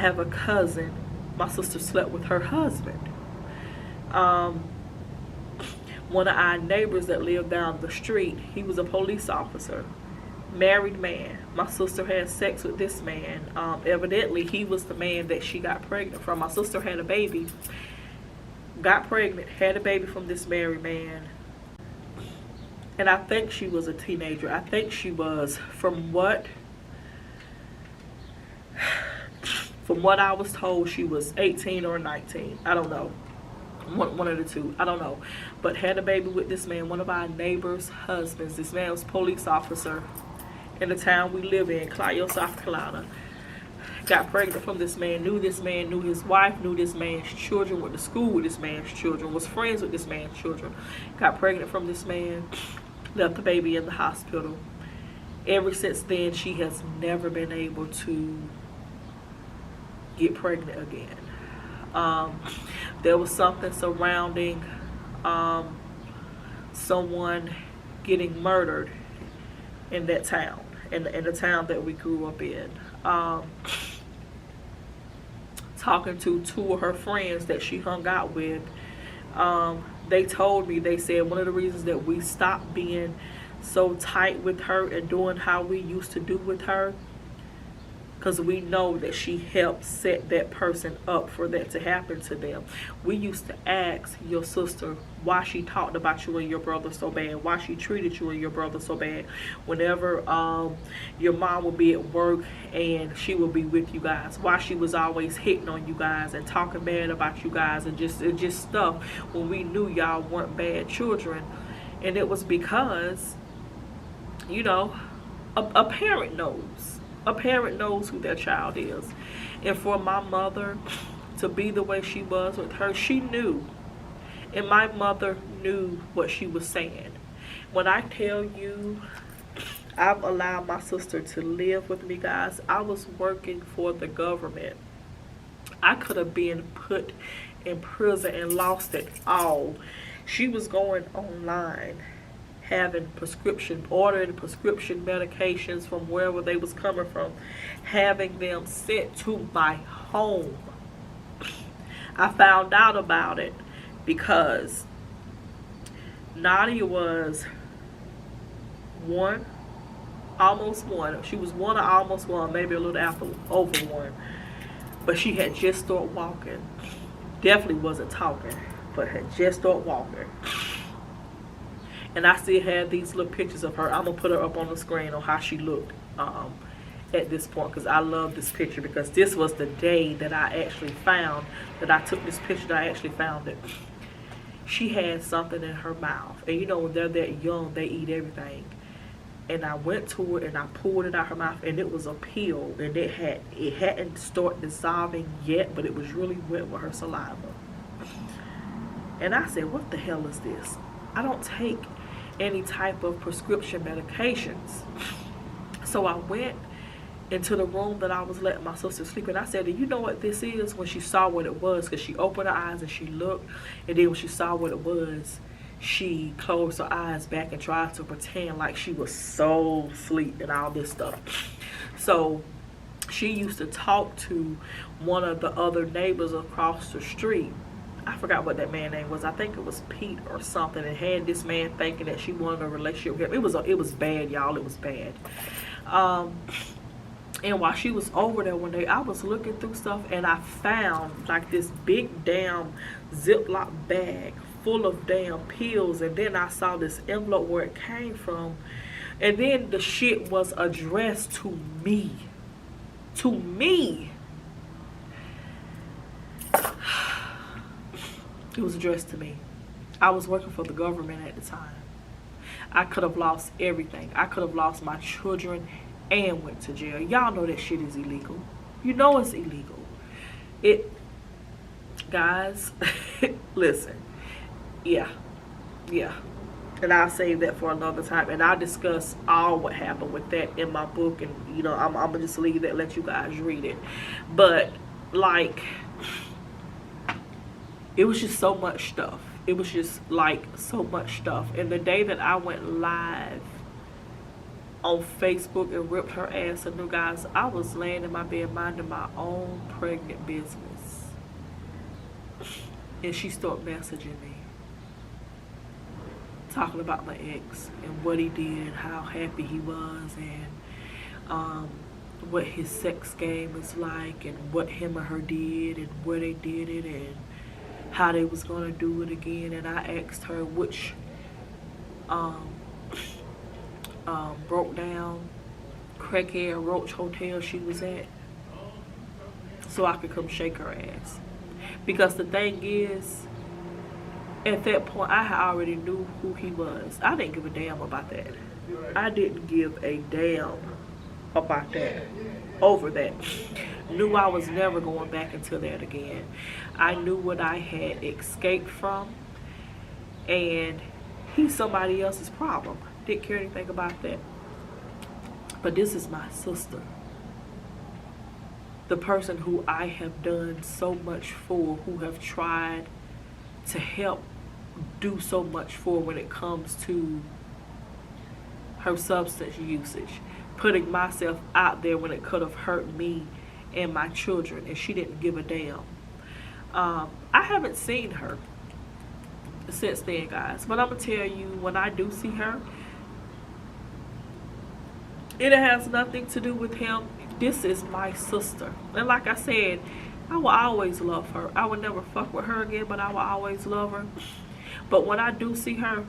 Speaker 2: have a cousin. My sister slept with her husband. One of our neighbors that lived down the street, he was a police officer, married man. My sister had sex with this man. Evidently, he was the man that she got pregnant from. My sister had a baby, got pregnant, had a baby from this married man. And I think she was a teenager. I think she was, from what I was told, she was 18 or 19. I don't know. One of the two. I don't know. But had a baby with this man, one of our neighbors' husbands. This man was a police officer in the town we live in, Clio, South Carolina. Got pregnant from this man, knew his wife, knew this man's children, went to school with this man's children, was friends with this man's children. Got pregnant from this man, left the baby in the hospital. Ever since then, she has never been able to get pregnant again. There was something surrounding someone getting murdered in that town, in the town that we grew up in. Talking to two of her friends that she hung out with, they told me, they said one of the reasons that we stopped being so tight with her and doing how we used to do with her, because we know that she helped set that person up for that to happen to them. We used to ask your sister why she talked about you and your brother so bad, why she treated you and your brother so bad. Whenever your mom would be at work and she would be with you guys, why she was always hitting on you guys and talking bad about you guys, and just stuff when we knew y'all weren't bad children. And it was because, you know, a parent knows. A parent knows who their child is. And for my mother to be the way she was with her, she knew. And my mother knew what she was saying. When I tell you, I've allowed my sister to live with me, guys. I was working for the government. I could have been put in prison and lost it all. She was going online, having ordering prescription medications from wherever they was coming from, having them sent to my home. I found out about it because Nadia was almost one. She was one or almost one, maybe a little after, over one. But she had just started walking. Definitely wasn't talking, but had just started walking. And I still have these little pictures of her. I'm going to put her up on the screen on how she looked at this point, because I love this picture, because this was the day that I actually found, that I took this picture, that I actually found it. She had something in her mouth. And you know, when they're that young, they eat everything. And I went to it and I pulled it out her mouth, and it was a pill, and it hadn't started dissolving yet, but it was really wet with her saliva. And I said, what the hell is this? I don't take any type of prescription medications. So I went into the room that I was letting my sister sleep, and I said, do you know what this is? When she saw what it was, because she opened her eyes and she looked, and then when she saw what it was, she closed her eyes back and tried to pretend like she was so asleep and all this stuff. So she used to talk to one of the other neighbors across the street. I forgot what that man's name was. I think it was Pete or something, and had this man thinking that she wanted a relationship with him. It was bad, y'all. It was bad. And while she was over there one day, I was looking through stuff, and I found like this big damn Ziploc bag full of damn pills. And then I saw this envelope where it came from, and then the shit was addressed to me. To me. It was addressed to me. I was working for the government at the time. I could have lost everything. I could have lost my children and went to jail. Y'all know that shit is illegal. You know it's illegal. Guys, listen. Yeah. And I'll save that for another time. And I'll discuss all what happened with that in my book. And, you know, I'm going to just leave that, let you guys read it. But, like, it was just so much stuff. It was just, like, so much stuff. And the day that I went live on Facebook and ripped her ass a new, guys, I was laying in my bed minding my own pregnant business. And she started messaging me, talking about my ex and what he did and how happy he was, and what his sex game is like, and what him and her did, and where they did it, and how they was gonna do it again. And I asked her which broke down crackhead roach hotel she was at, so I could come shake her ass. Because the thing is, at that point, I already knew who he was. I didn't give a damn about that. I didn't give a damn about that, over that. Knew I was never going back into that again. I knew what I had escaped from, and he's somebody else's problem. Didn't care anything about that. But this is my sister. The person who I have done so much for, who have tried to help do so much for when it comes to her substance usage. Putting myself out there when it could have hurt me and my children, and she didn't give a damn. I haven't seen her since then, guys. But I'm going to tell you, when I do see her, it has nothing to do with him. This is my sister. And like I said, I will always love her. I would never fuck with her again, but I will always love her. But when I do see her,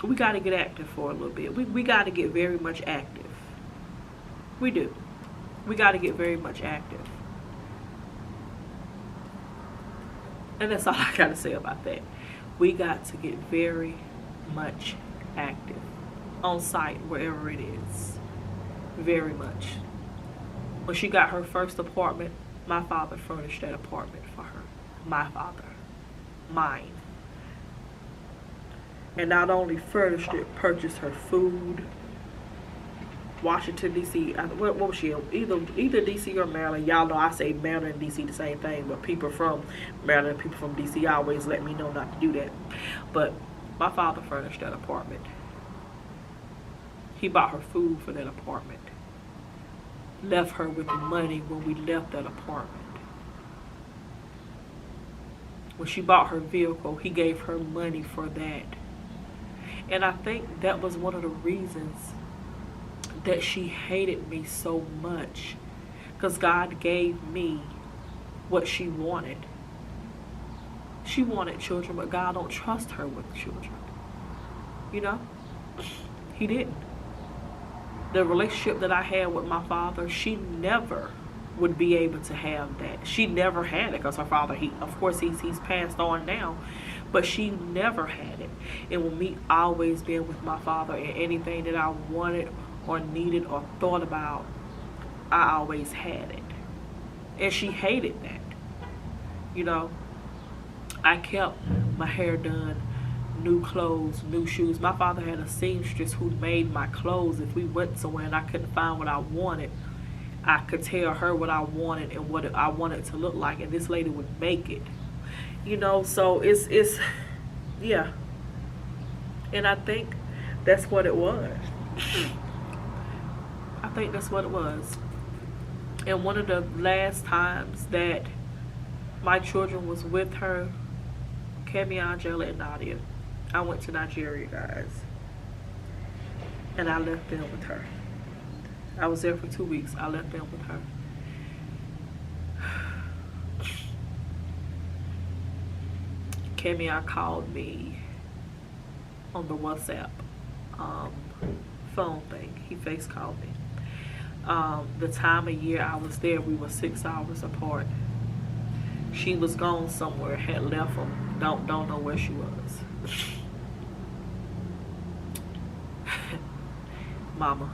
Speaker 2: we got to get active for a little bit. We got to get very much active. We do. We got to get very much active. And that's all I got to say about that. We got to get very much active on site, wherever it is. very much. When she got her first apartment, my father furnished that apartment for her. My father. Mine. And not only furnished it, purchased her food. Washington, D.C. What was she? Either D.C. or Maryland. Y'all know I say Maryland and D.C. the same thing, but people from Maryland and people from D.C. always let me know not to do that. But my father furnished that apartment. He bought her food for that apartment. Left her with the money when we left that apartment. When she bought her vehicle, he gave her money for that. And I think that was one of the reasons that she hated me so much, because God gave me what she wanted. She wanted children, but God don't trust her with children. You know? He didn't. The relationship that I had with my father, she never would be able to have that. She never had it, because her father, of course he's passed on now, but she never had it. And with me always being with my father, and anything that I wanted or needed or thought about, I always had it. And she hated that. You know, I kept my hair done, new clothes, new shoes. My father had a seamstress who made my clothes. If we went somewhere and I couldn't find what I wanted, I could tell her what I wanted and what I wanted to look like, and this lady would make it. You know, so it's yeah. And I think that's what it was. I think that's what it was. And one of the last times that my children was with her, Kemi, Angela, and Nadia, I went to Nigeria, guys. And I left them with her. I was there for 2 weeks. I left them with her. Kemi called me on the WhatsApp phone thing. He face called me. The time of year I was there, we were 6 hours apart. She was gone somewhere, had left him. Don't know where she was. Mama,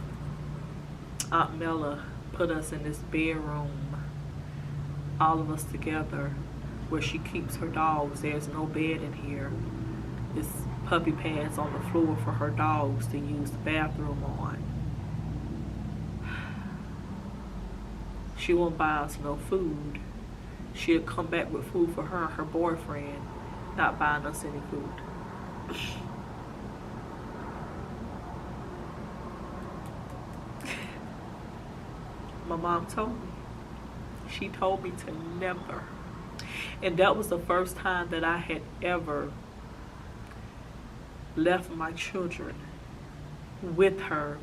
Speaker 2: Aunt Mella put us in this bedroom, all of us together, where she keeps her dogs. There's no bed in here. There's puppy pads on the floor for her dogs to use the bathroom on. She won't buy us no food. She'll come back with food for her and her boyfriend, not buying us any food. My mom told me. She told me to never. And that was the first time that I had ever left my children with her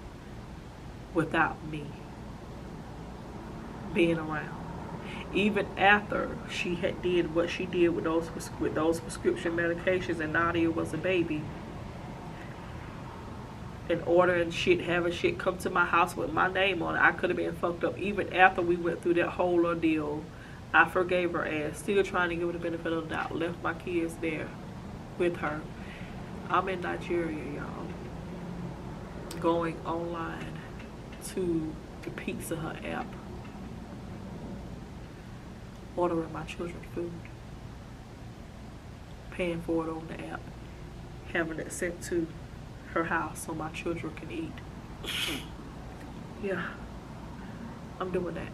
Speaker 2: without me being around. Even after she had did what she did with those prescription medications and Nadia was a baby, and ordering shit, having shit come to my house with my name on it, I could have been fucked up. Even after we went through that whole ordeal, I forgave her ass, still trying to give her the benefit of the doubt. Left my kids there with her. I'm in Nigeria, y'all, going online to the Pizza Hut app, ordering my children food, paying for it on the app, having it sent to her house so my children can eat. Yeah, I'm doing that.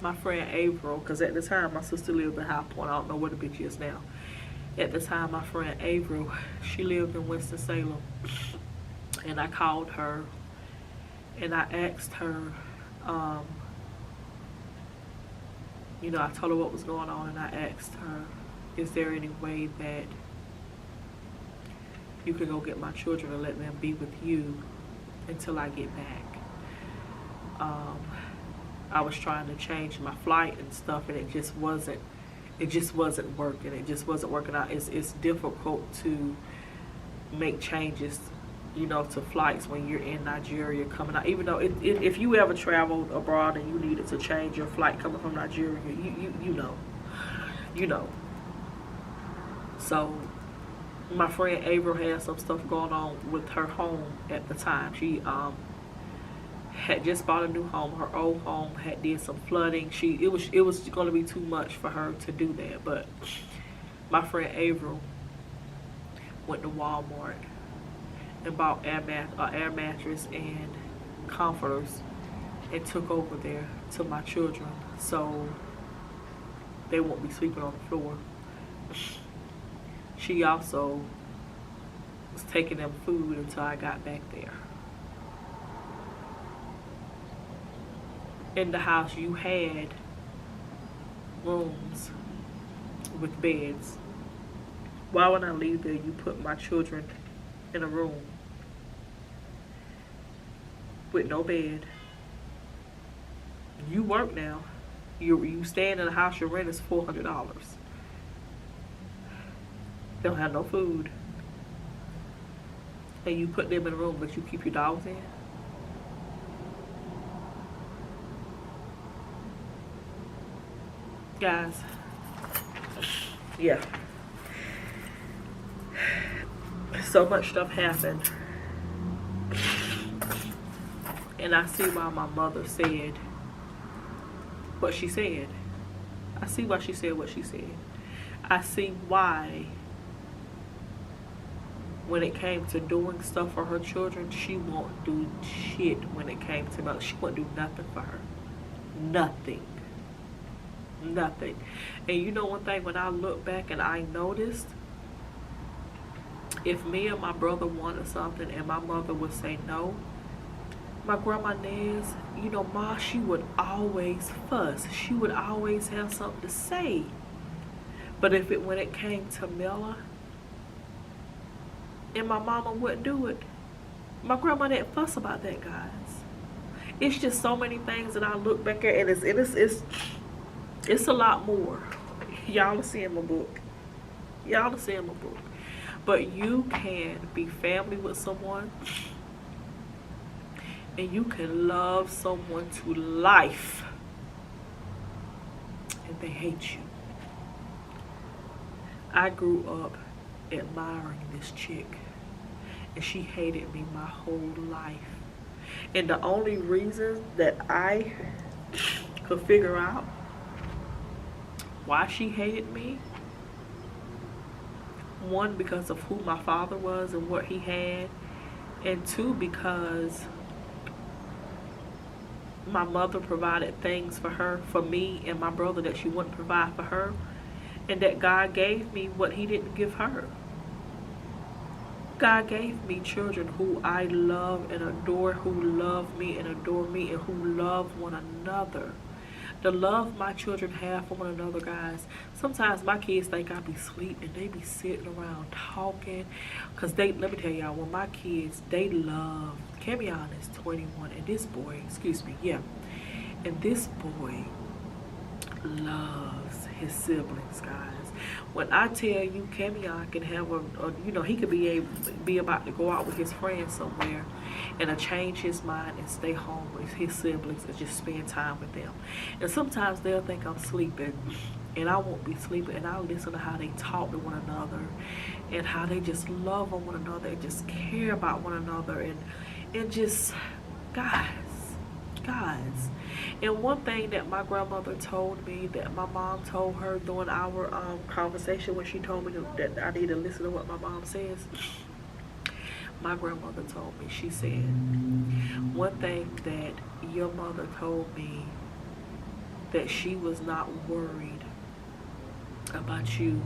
Speaker 2: My friend April, because at the time my sister lived in High Point. I don't know where the bitch is now. At the time, my friend April, she lived in Winston-Salem, and I called her and I asked her, you know, I told her what was going on, and I asked her, is there any way that you could go get my children and let them be with you until I get back? I was trying to change my flight and stuff, and it just wasn't working. It just wasn't working out. It's difficult to make changes, you know, to flights when you're in Nigeria coming out. Even though if you ever traveled abroad and you needed to change your flight coming from Nigeria, you know. So My friend April had some stuff going on with her home at the time. She had just bought a new home. Her old home had did some flooding. It was going to be too much for her to do that. But my friend April went to Walmart and bought air mattress and comforters and took over there to my children so they won't be sleeping on the floor. She also was taking them food until I got back there. In the house, you had rooms with beds. Why would I leave there? You put my children in a room with no bed. You work now. You staying in a house, your rent is $400. Don't have no food. And you put them in a room, but you keep your dogs in. Guys, yeah. So much stuff happened. And I see why my mother said what she said. I see why she said what she said. I see why when it came to doing stuff for her children, she won't do shit when it came to me. She won't do nothing for her. Nothing. Nothing. And you know one thing, when I look back and I noticed, if me and my brother wanted something and my mother would say no, my grandma Nez, you know, Ma, she would always fuss. She would always have something to say. But when it came to Mella, and my mama wouldn't do it, my grandma didn't fuss about that, guys. It's just so many things that I look back at, and it's a lot more. Y'all will see in my book. Y'all will see in my book. But you can be family with someone, and you can love someone to life, and they hate you. I grew up admiring this chick, and she hated me my whole life. And the only reason that I could figure out why she hated me, one, because of who my father was and what he had, and two, because my mother provided things for her, for me and my brother, that she wouldn't provide for her, and that God gave me what he didn't give her. God gave me children who I love and adore, who love me and adore me, and who love one another. The love my children have for one another, guys. Sometimes my kids think I be asleep and they be sitting around talking. Because let me tell y'all, when my kids, they love, Camion is 21, and this boy, and this boy loves his siblings, guys. When I tell you, Camion can have he could be about to go out with his friends somewhere and change his mind and stay home with his siblings and just spend time with them. And sometimes they'll think I'm sleeping, and I won't be sleeping, and I'll listen to how they talk to one another and how they just love on one another and just care about one another, and just, guys. And one thing that my grandmother told me, that my mom told her during our conversation, when she told me that I need to listen to what my mom says, my grandmother told me, she said, one thing that your mother told me, that she was not worried about you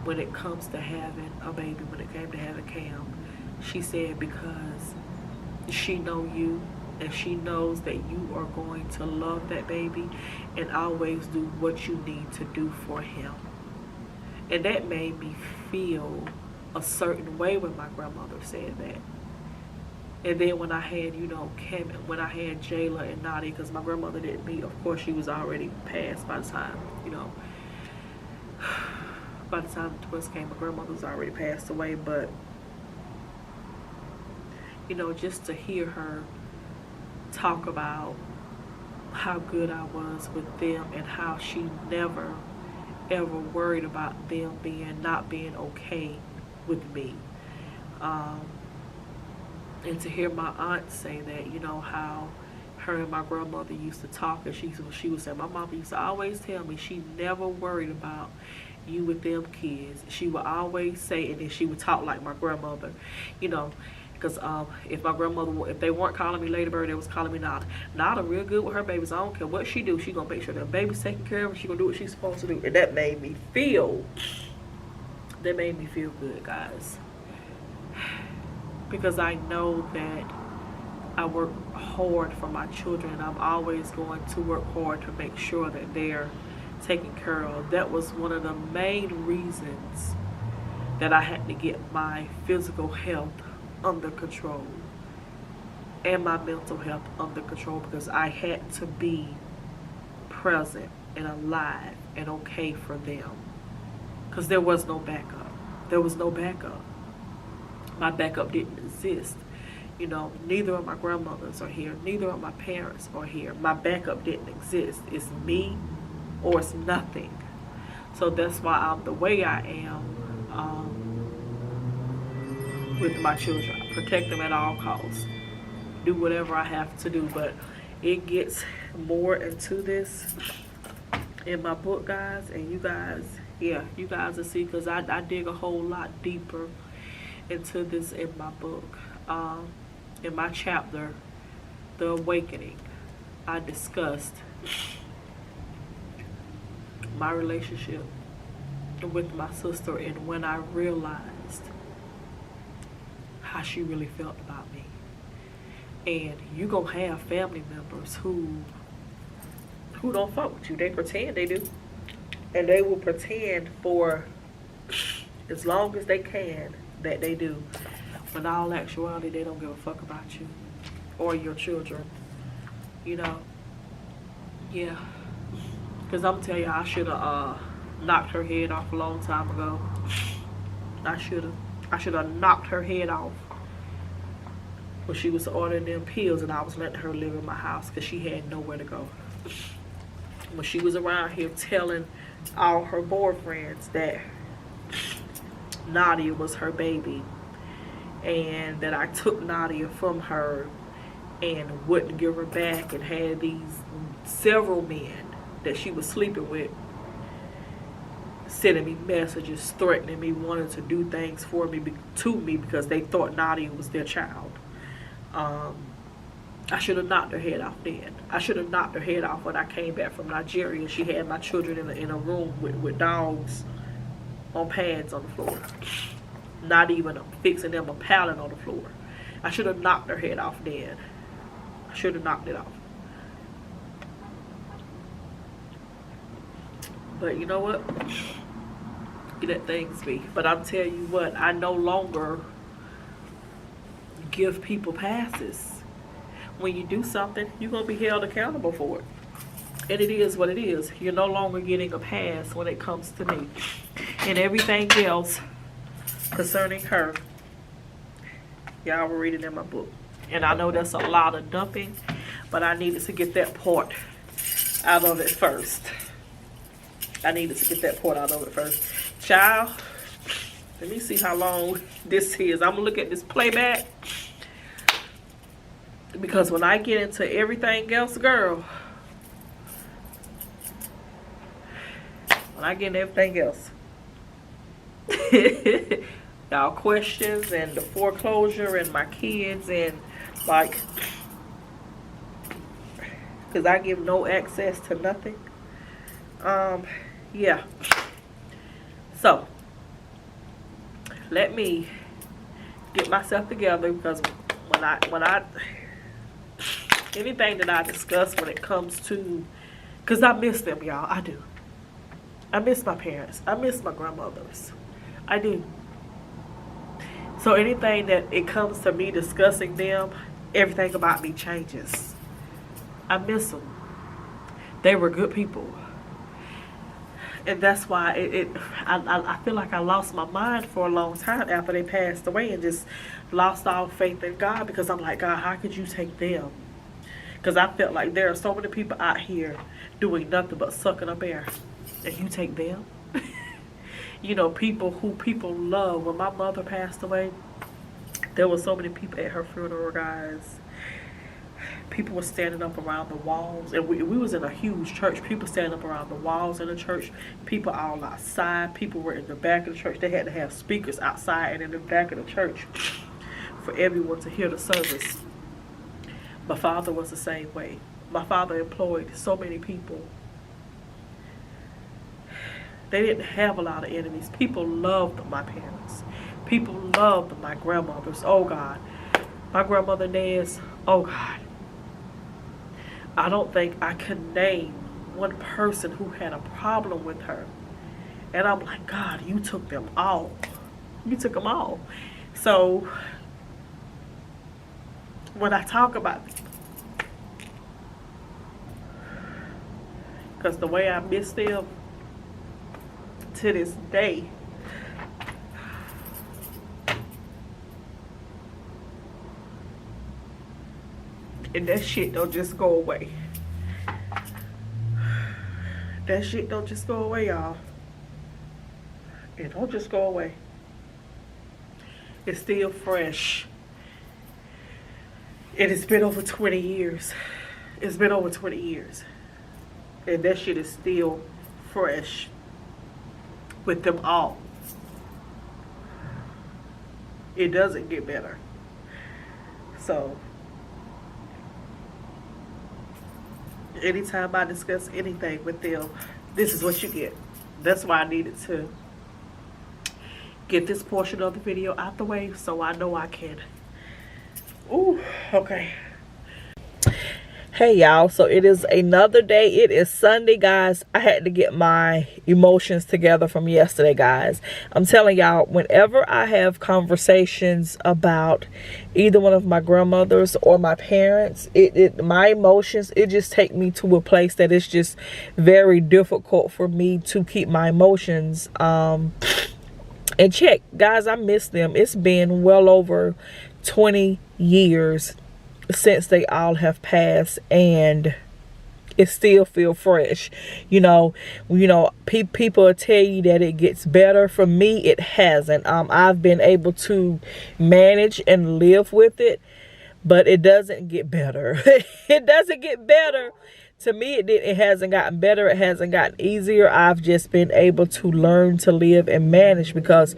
Speaker 2: when it comes to having a baby, when it came to having Cam. She said, because she know you, and she knows that you are going to love that baby and always do what you need to do for him. And that made me feel a certain way when my grandmother said that. And then when I had, when I had Jayla and Nadia, because my grandmother didn't meet, of course she was already passed by the time, by the time the twins came, my grandmother was already passed away. But, just to hear her talk about how good I was with them, and how she never ever worried about them not being okay with me. And to hear my aunt say that, you know, how her and my grandmother used to talk, and she would say, my mom used to always tell me she never worried about you with them kids. She would always say, and then she would talk like my grandmother, you know, because if my grandmother, if they weren't calling me Lady Bird, they was calling me Nada. Nada real good with her babies. I don't care what she do, she gonna make sure that baby's taken care of, and she gonna do what she's supposed to do. And that made me feel good, guys, because I know that I work hard for my children, and I'm always going to work hard to make sure that they're taken care of. That was one of the main reasons that I had to get my physical health under control and my mental health under control, because I had to be present and alive and okay for them, because there was no backup. There was no backup. My backup didn't exist. You know, neither of my grandmothers are here. Neither of my parents are here. My backup didn't exist. It's me or it's nothing. So that's why I'm the way I am with my children. I protect them at all costs. Do whatever I have to do. But it gets more into this in my book, guys. And you guys, yeah, you guys will see, because I dig a whole lot deeper into this in my book. In my chapter, The Awakening, I discussed my relationship with my sister, and when I realized how she really felt about me. And you gonna have family members who don't fuck with you. They pretend they do, and they will pretend for as long as they can that they do. But in all actuality, they don't give a fuck about you or your children, you know. Yeah, because I'm telling you, I should have knocked her head off a long time ago. I should have knocked her head off when she was ordering them pills and I was letting her live in my house, because she had nowhere to go. When she was around here telling all her boyfriends that Nadia was her baby, and that I took Nadia from her and wouldn't give her back, and had these several men that she was sleeping with sending me messages, threatening me, wanting to do things for me, to me, because they thought Nadia was their child. I should have knocked her head off then. I should have knocked her head off when I came back from Nigeria. She had my children in a room with dogs on pads on the floor. Not even fixing them a pallet on the floor. I should have knocked her head off then. I should have knocked it off. But you know what? You let things be. But I'm telling you what, I no longer give people passes. When you do something, you're going to be held accountable for it. And it is what it is. You're no longer getting a pass when it comes to me. And everything else concerning her, y'all were reading in my book. And I know that's a lot of dumping, but I needed to get that part out of it first. Child, let me see how long this is. I'm gonna look at this playback, because when I get into everything else, girl, y'all questions and the foreclosure and my kids, and like, because I give no access to nothing. Yeah. So let me get myself together, because when I anything that I discuss when it comes to, because I miss them, y'all. I do. I miss my parents. I miss my grandmothers. I do. So anything that it comes to me discussing them, everything about me changes. I miss them. They were good people. And that's why I feel like I lost my mind for a long time after they passed away, and just lost all faith in God, because I'm like, God, how could you take them? Because I felt like there are so many people out here doing nothing but sucking up air, and you take them? you know, people who people love. When my mother passed away, there were so many people at her funeral, guys. People were standing up around the walls, and we was in a huge church. People standing up around the walls in the church. People all outside. People were in the back of the church. They had to have speakers outside and in the back of the church for everyone to hear the service. My father was the same way. My father employed so many people. They didn't have a lot of enemies. People loved my parents. People loved my grandmothers. Oh God. My grandmother Nez. Oh God. I don't think I could name one person who had a problem with her. And I'm like, God, you took them all. You took them all. So when I talk about them, because the way I miss them to this day, and that shit don't just go away. That shit don't just go away, y'all. It don't just go away. It's still fresh. It has been over 20 years. It's been over 20 years. And that shit is still fresh with them all. It doesn't get better. So anytime I discuss anything with them, this is what you get. That's why I needed to get this portion of the video out the way so I know I can. Ooh, okay. Hey y'all, so it is another day. It is Sunday, guys. I had to get my emotions together from yesterday, guys. I'm telling y'all, whenever I have conversations about either one of my grandmothers or my parents, my emotions, it just take me to a place that is just very difficult for me to keep my emotions in check. Guys, I miss them. It's been well over 20 years since they all have passed, and it still feel fresh. You know, people will tell you that it gets better. For me, it hasn't. I've been able to manage and live with it, but it doesn't get better. It doesn't get better. To me, it hasn't gotten better. It hasn't gotten easier. I've just been able to learn to live and manage, because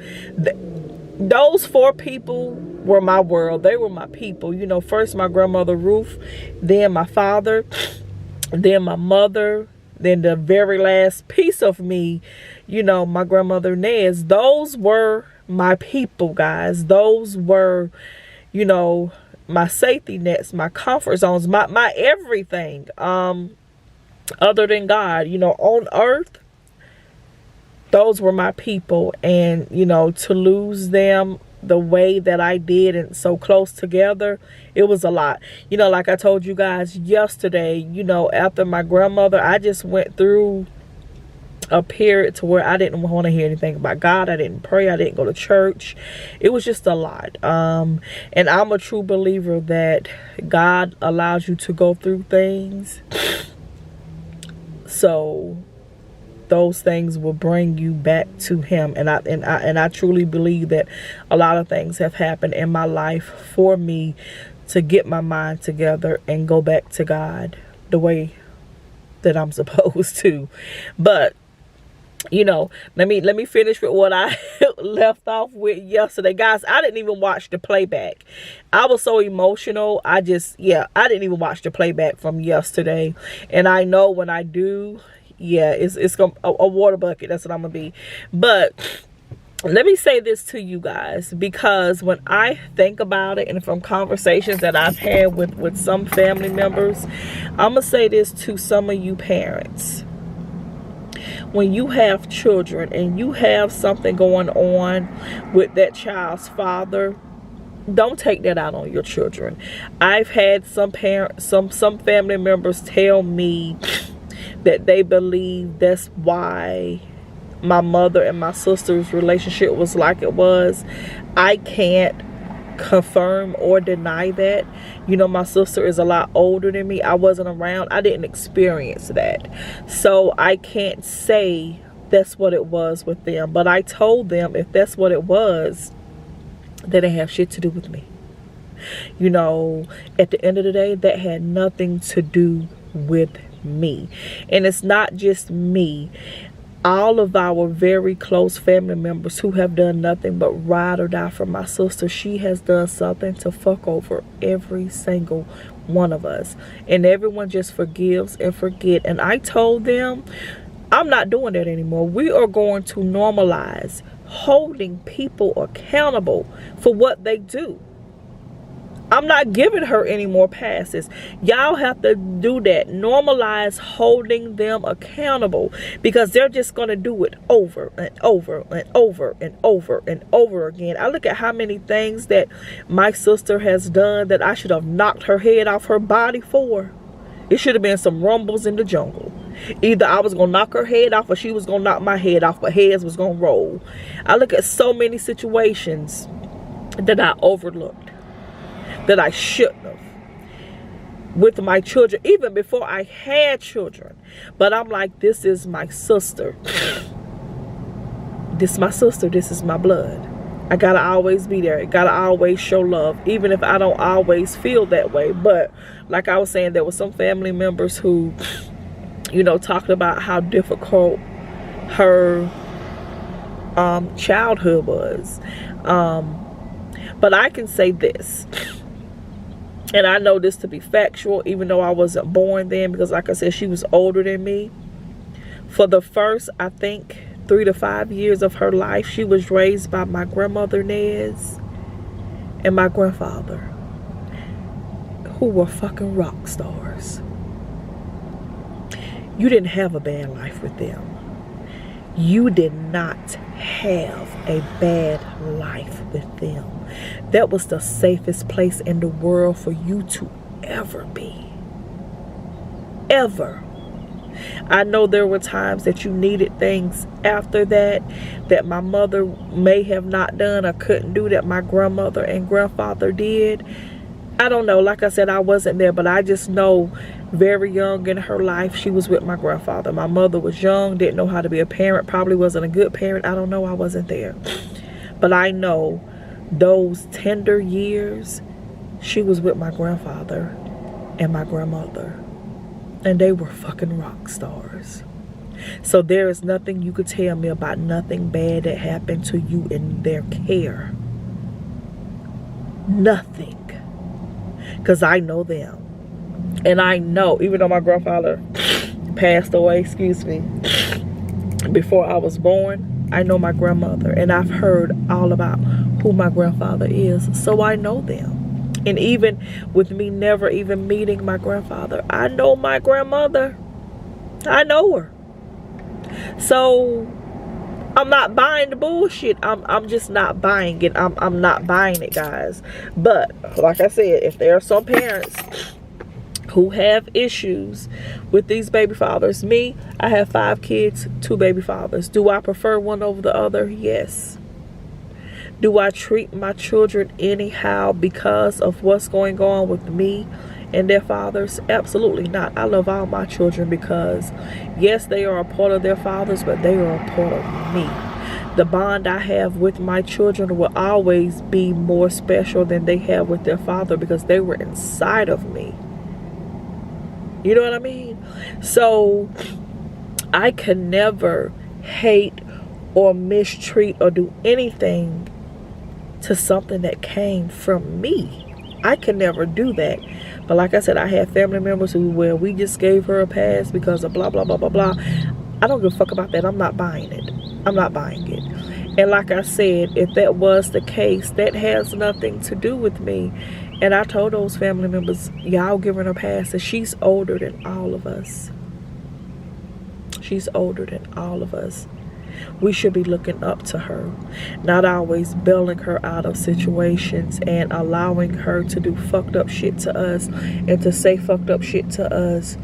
Speaker 2: those 4 people were my world. They were my people. You know, first my grandmother Ruth, then my father, then my mother, then the very last piece of me, you know, my grandmother Nez. Those were my people, guys. Those were, you know, my safety nets, my comfort zones, my everything. Other than God, you know, on earth, those were my people. And, you know, to lose them the way that I did and so close together, it was a lot. You know, like I told you guys yesterday, you know, after my grandmother, I just went through a period to where I didn't want to hear anything about God. I didn't pray. I didn't go to church. It was just a lot. And I'm a true believer that God allows you to go through things, so those things will bring you back to Him. And I truly believe that a lot of things have happened in my life for me to get my mind together and go back to God the way that I'm supposed to. But you know, let me finish with what I left off with yesterday, guys. I didn't even watch the playback. I was so emotional. I didn't even watch the playback from yesterday. And I know when I do, yeah, it's gonna a water bucket. That's what I'm gonna be. But let me say this to you guys, because when I think about it, and from conversations that I've had with some family members, I'm gonna say this to some of you parents. When you have children and you have something going on with that child's father, don't take that out on your children. I've had some family members tell me that they believe that's why my mother and my sister's relationship was like it was. I can't confirm or deny that. You know, my sister is a lot older than me. I wasn't around. I didn't experience that. So I can't say that's what it was with them. But I told them if that's what it was, they didn't have shit to do with me. You know, at the end of the day, that had nothing to do with me. And it's not just me. All of our very close family members who have done nothing but ride or die for my sister, she has done something to fuck over every single one of us. And everyone just forgives and forget. And I told them, I'm not doing that anymore. We are going to normalize holding people accountable for what they do. I'm not giving her any more passes. Y'all have to do that. Normalize holding them accountable, because they're just going to do it over and over and over and over and over again. I look at how many things that my sister has done that I should have knocked her head off her body for. It should have been some rumbles in the jungle. Either I was going to knock her head off or she was going to knock my head off, but heads was going to roll. I look at so many situations that I overlooked, that I shouldn't have, with my children, even before I had children. But I'm like, this is my sister. This is my sister. This is my blood. I gotta always be there. I gotta always show love, even if I don't always feel that way. But like I was saying, there were some family members who, you know, talked about how difficult her childhood was. But I can say this, and I know this to be factual, even though I wasn't born then, because like I said, she was older than me. For the first, I think, 3 to 5 years of her life, she was raised by my grandmother Nez and my grandfather, who were fucking rock stars. You didn't have a bad life with them. You did not have a bad life with them. That was the safest place in the world for you to ever be. Ever. I know there were times that you needed things after that my mother may have not done or couldn't do, that my grandmother and grandfather did. I don't know. Like I said, I wasn't there, but I just know very young in her life, she was with my grandfather. My mother was young, didn't know how to be a parent, probably wasn't a good parent. I don't know. I wasn't there. But I know those tender years, she was with my grandfather and my grandmother. And they were fucking rock stars. So there is nothing you could tell me about nothing bad that happened to you in their care. Nothing. Because I know them. And I know, even though my grandfather passed away, before I was born, I know my grandmother. And I've heard all about who my grandfather is. So I know them. And even with me never even meeting my grandfather, I know my grandmother. I know her. So I'm not buying the bullshit. I'm just not buying it. I'm not buying it, guys. But like I said, if there are some parents who have issues with these baby fathers, me, I have 5 kids, 2 baby fathers. Do I prefer one over the other? Yes. Do I treat my children anyhow because of what's going on with me and their fathers? Absolutely not. I love all my children because, yes, they are a part of their fathers, but they are a part of me. The bond I have with my children will always be more special than they have with their father because they were inside of me. You know what I mean? So I can never hate or mistreat or do anything to something that came from me. I can never do that. But like I said, I have family members who, well, we just gave her a pass because of blah, blah, blah, blah, blah. I don't give a fuck about that. I'm not buying it. I'm not buying it. And like I said, if that was the case, that has nothing to do with me. And I told those family members, y'all giving her a pass, that she's older than all of us. She's older than all of us. We should be looking up to her, not always bailing her out of situations and allowing her to do fucked up shit to us and to say fucked up shit to us,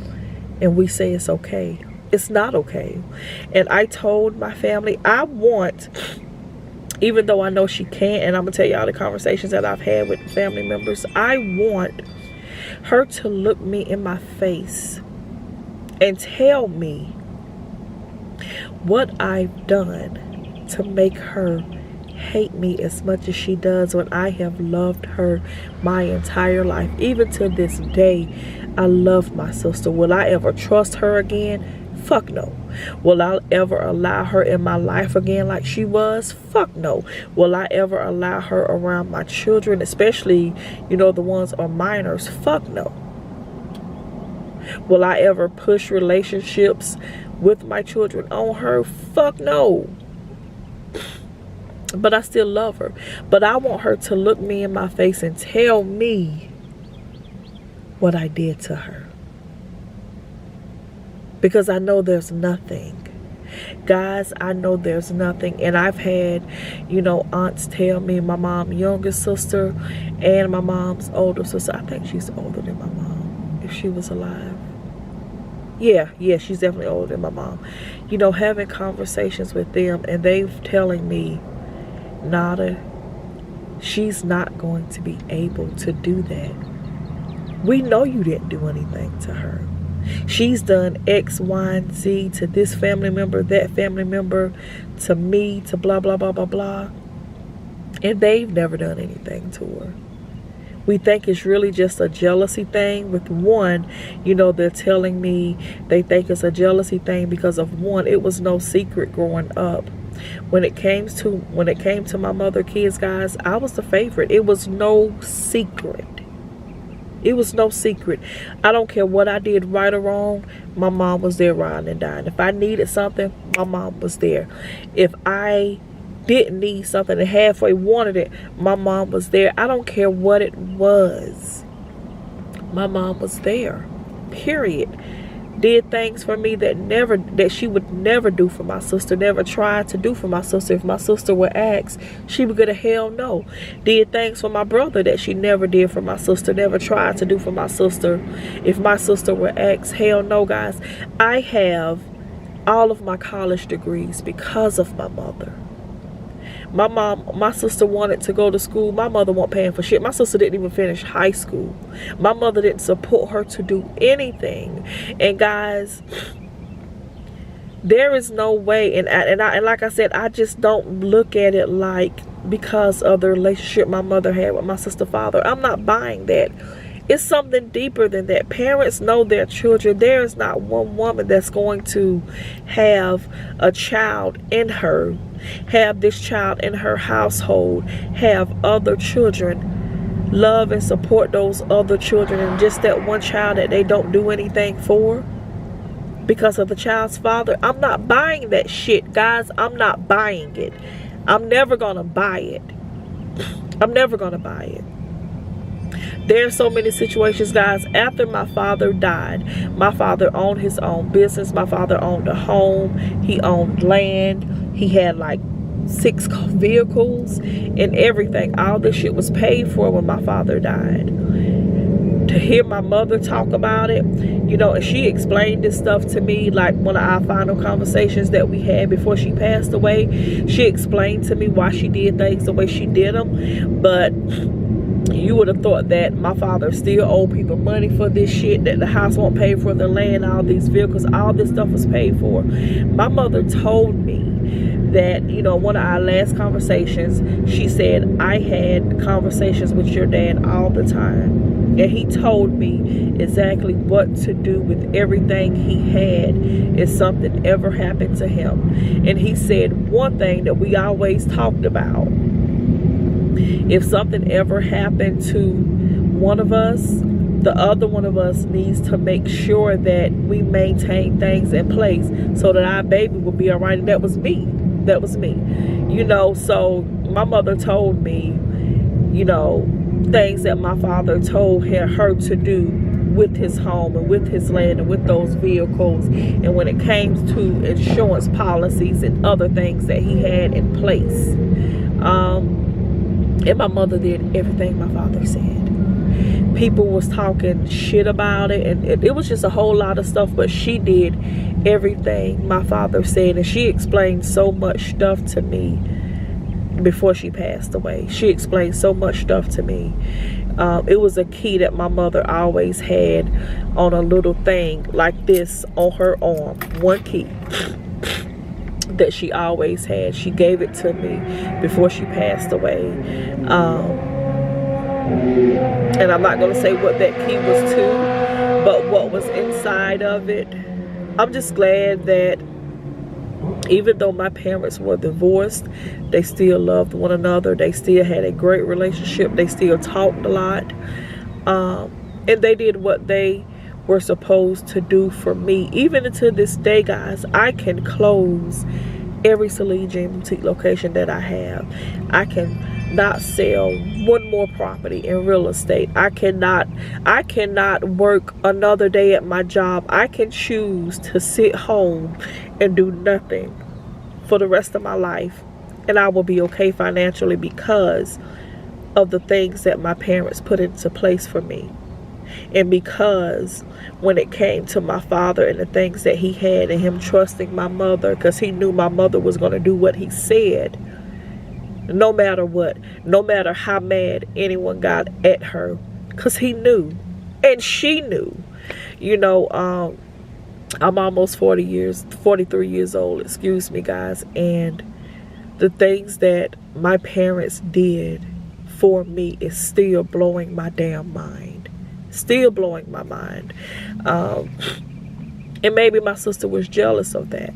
Speaker 2: and we say it's okay. It's not okay. And I told my family, I want, even though I know she can't, and I'm gonna tell y'all the conversations that I've had with family members, I want her to look me in my face and tell me what I've done to make her hate me as much as she does when I have loved her my entire life. Even to this day, I love my sister. Will I ever trust her again? Fuck no. Will I ever allow her in my life again like she was? Fuck no. Will I ever allow her around my children, especially, you know, the ones are minors? Fuck no. Will I ever push relationships with my children on her? Fuck no. But I still love her. But I want her to look me in my face and tell me what I did to her. Because I know there's nothing. Guys, I know there's nothing. And I've had, you know, aunts tell me, my mom's youngest sister and my mom's older sister. I think she's older than my mom, if she was alive. Yeah, she's definitely older than my mom. You know, having conversations with them and they've telling me, Nada, she's not going to be able to do that. We know you didn't do anything to her. She's done X, Y, and Z to this family member, that family member, to me, to blah, blah, blah, blah, blah. And they've never done anything to her. We think it's really just a jealousy thing with one. You know, they're telling me they think it's a jealousy thing because of one. It was no secret growing up. When it came to my mother kids, guys, I was the favorite. It was no secret. It was no secret. I don't care what I did, right or wrong. My mom was there riding and dying. If I needed something, my mom was there. If I didn't need something and halfway wanted it, my mom was there. I don't care what it was. My mom was there. Period. Did things for me that she would never do for my sister, never tried to do for my sister. If my sister were asked, she would get a hell no. Did things for my brother that she never did for my sister, never tried to do for my sister. If my sister were asked, hell no, guys. I have all of my college degrees because of my mother. My sister wanted to go to school. My mother wasn't paying for shit. My sister didn't even finish high school. My mother didn't support her to do anything. And guys, there is no way. And like I said, I just don't look at it like because of the relationship my mother had with my sister father. I'm not buying that. It's something deeper than that. Parents know their children. There is not one woman that's going to have a child in her, have this child in her household, have other children, love and support those other children, and just that one child that they don't do anything for because of the child's father. I'm not buying that shit, guys. I'm not buying it. I'm never gonna buy it. I'm never gonna buy it. There's so many situations, guys. After my father died, my father owned his own business. My father owned a home. He owned land. He had like 6 vehicles and everything. All this shit was paid for when my father died. To hear my mother talk about it, you know, and she explained this stuff to me, like one of our final conversations that we had before she passed away. She explained to me why she did things the way she did them. But you would have thought that my father still owed people money for this shit, that the house won't pay for, the land, all these vehicles, all this stuff was paid for. My mother told me that, you know, one of our last conversations, she said, I had conversations with your dad all the time, and he told me exactly what to do with everything he had if something ever happened to him. And he said one thing that we always talked about: if something ever happened to one of us, the other one of us needs to make sure that we maintain things in place so that our baby will be all right. And that was me. That was me. You know, so my mother told me, you know, things that my father told her to do with his home and with his land and with those vehicles. And when it came to insurance policies and other things that he had in place. And my mother did everything my father said. People was talking shit about it, and it was just a whole lot of stuff, but she did everything my father said. And she explained so much stuff to me before she passed away. She explained so much stuff to me. It was a key that my mother always had on a little thing like this on her arm. One key. that she always had. She gave it to me before she passed away. And I'm not going to say what that key was to, but what was inside of it. I'm just glad that even though my parents were divorced, they still loved one another. They still had a great relationship. They still talked a lot. And they did what they were supposed to do for me. Even to this day, guys, I can close every Celine Jean boutique location that I have. I can not sell one more property in real estate. I cannot work another day at my job. I can choose to sit home and do nothing for the rest of my life, and I will be okay financially because of the things that my parents put into place for me. And because when it came to my father and the things that he had, and him trusting my mother, because he knew my mother was going to do what he said, no matter what, no matter how mad anyone got at her, because he knew, and she knew. You know, I'm almost 43 years old, excuse me, guys, and the things that my parents did for me is still blowing my damn mind. Still blowing my mind. And maybe my sister was jealous of that.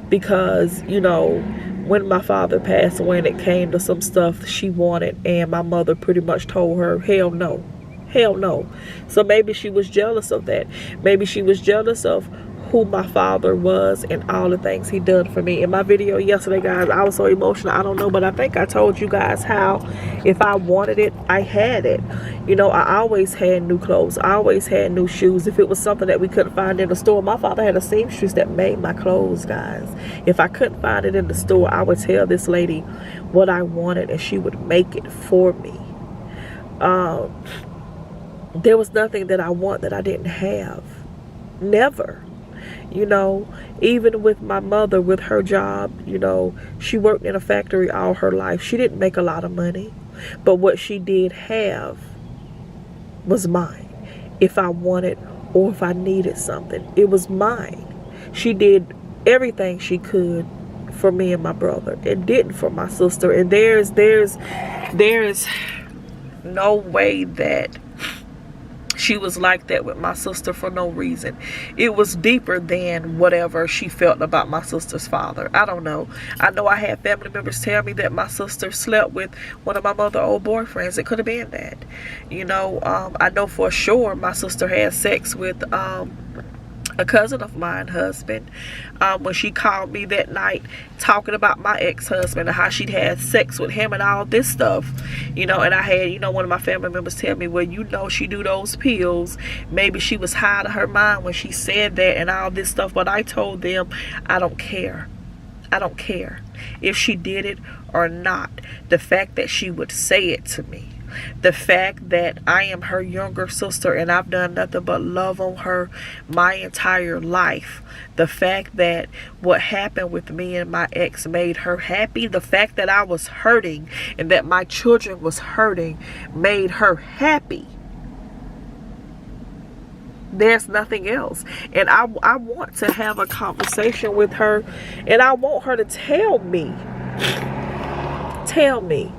Speaker 2: Because, you know, when my father passed away and it came to some stuff she wanted, and my mother pretty much told her, hell no. Hell no. So maybe she was jealous of that. Maybe she was jealous of who my father was and all the things he done for me. In my video yesterday, guys, I was so emotional. I don't know, but I think I told you guys how if I wanted it, I had it. You know, I always had new clothes. I always had new shoes. If it was something that we couldn't find in the store, my father had a seamstress that made my clothes, guys. If I couldn't find it in the store, I would tell this lady what I wanted and she would make it for me. There was nothing that I want that I didn't have. Never. You know, even with my mother, with her job, you know, she worked in a factory all her life. She didn't make a lot of money, but what she did have was mine. If I wanted or if I needed something, it was mine. She did everything she could for me and my brother, and didn't for my sister. And there's no way that she was like that with my sister for no reason. It was deeper than whatever she felt about my sister's father. I don't know. I know I had family members tell me that my sister slept with one of my mother's old boyfriends. It could have been that. You know, I know for sure my sister had sex with a cousin of mine husband, when she called me that night talking about my ex-husband and how she'd had sex with him and all this stuff, you know. And I had, you know, one of my family members tell me, well, you know, she do those pills, maybe she was high out of her mind when she said that and all this stuff. But I told them, I don't care. I don't care if she did it or not. The fact that she would say it to me, the fact that I am her younger sister and I've done nothing but love on her my entire life, the fact that what happened with me and my ex made her happy, the fact that I was hurting and that my children was hurting made her happy. There's nothing else. And I want to have a conversation with her, and I want her to tell me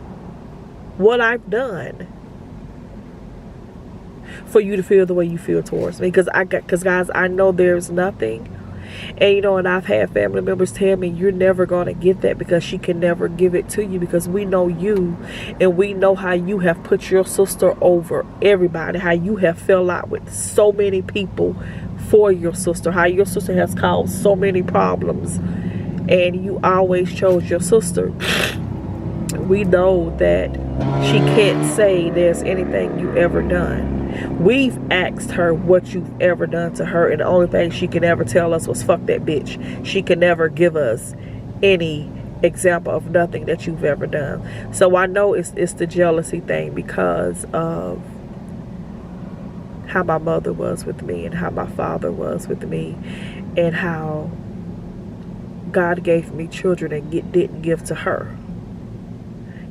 Speaker 2: what I've done for you to feel the way you feel towards me. Because guys, I know there's nothing. And you know, and I've had family members tell me, you're never going to get that because she can never give it to you, because we know you and we know how you have put your sister over everybody, how you have fell out with so many people for your sister, how your sister has caused so many problems and you always chose your sister. We know that she can't say there's anything you ever done. We've asked her what you've ever done to her, and the only thing she can ever tell us was fuck that bitch. She can never give us any example of nothing that you've ever done. So I know it's the jealousy thing because of how my mother was with me and how my father was with me and how God gave me children and didn't give to her.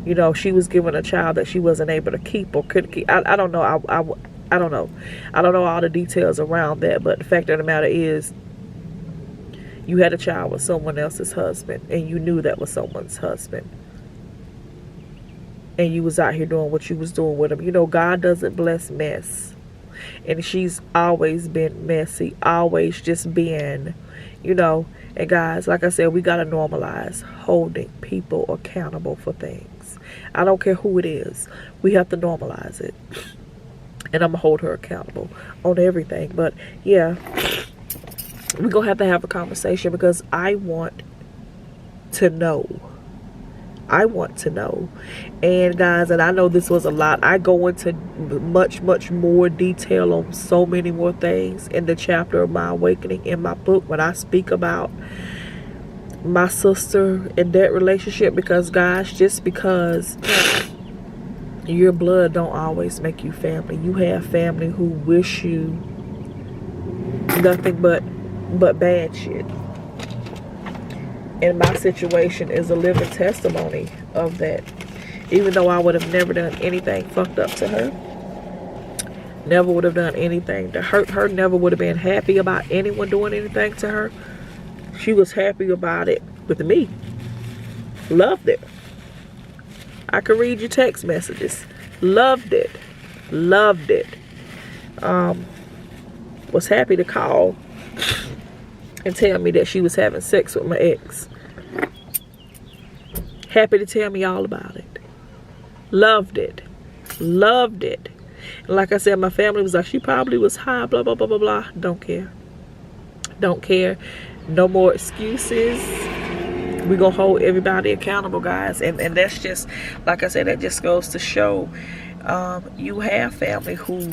Speaker 2: You know, she was given a child that she wasn't able to keep or couldn't keep. I don't know. I don't know. I don't know all the details around that. But the fact of the matter is, You had a child with someone else's husband, and you knew that was someone's husband. And you was out here doing what you was doing with him. You know, God doesn't bless mess. And she's always been messy. Always just been, you know. And guys, like I said, we got to normalize holding people accountable for things. I don't care who it is. We have to normalize it. And I'm going to hold her accountable on everything. But yeah, we're going to have a conversation because I want to know. I want to know. And guys, and I know this was a lot. I go into much more detail on so many more things in the chapter of my awakening in my book when I speak about my sister and that relationship. Because guys, just because your blood don't always make you family. You have family who wish you nothing but bad shit. And my situation is a living testimony of that. Even though I would have never done anything fucked up to her. Never would have done anything to hurt her. Never would have been happy about anyone doing anything to her. She was happy about it with me. Loved it. I could read your text messages. Loved it. Loved it. Was happy to call and tell me that she was having sex with my ex. Happy to tell me all about it. Loved it. Loved it. And like I said, my family was like, she probably was high, blah, blah, blah, blah, blah. Don't care. Don't care. No more excuses. We're going to hold everybody accountable, guys. And that's just, like I said, that just goes to show you have family who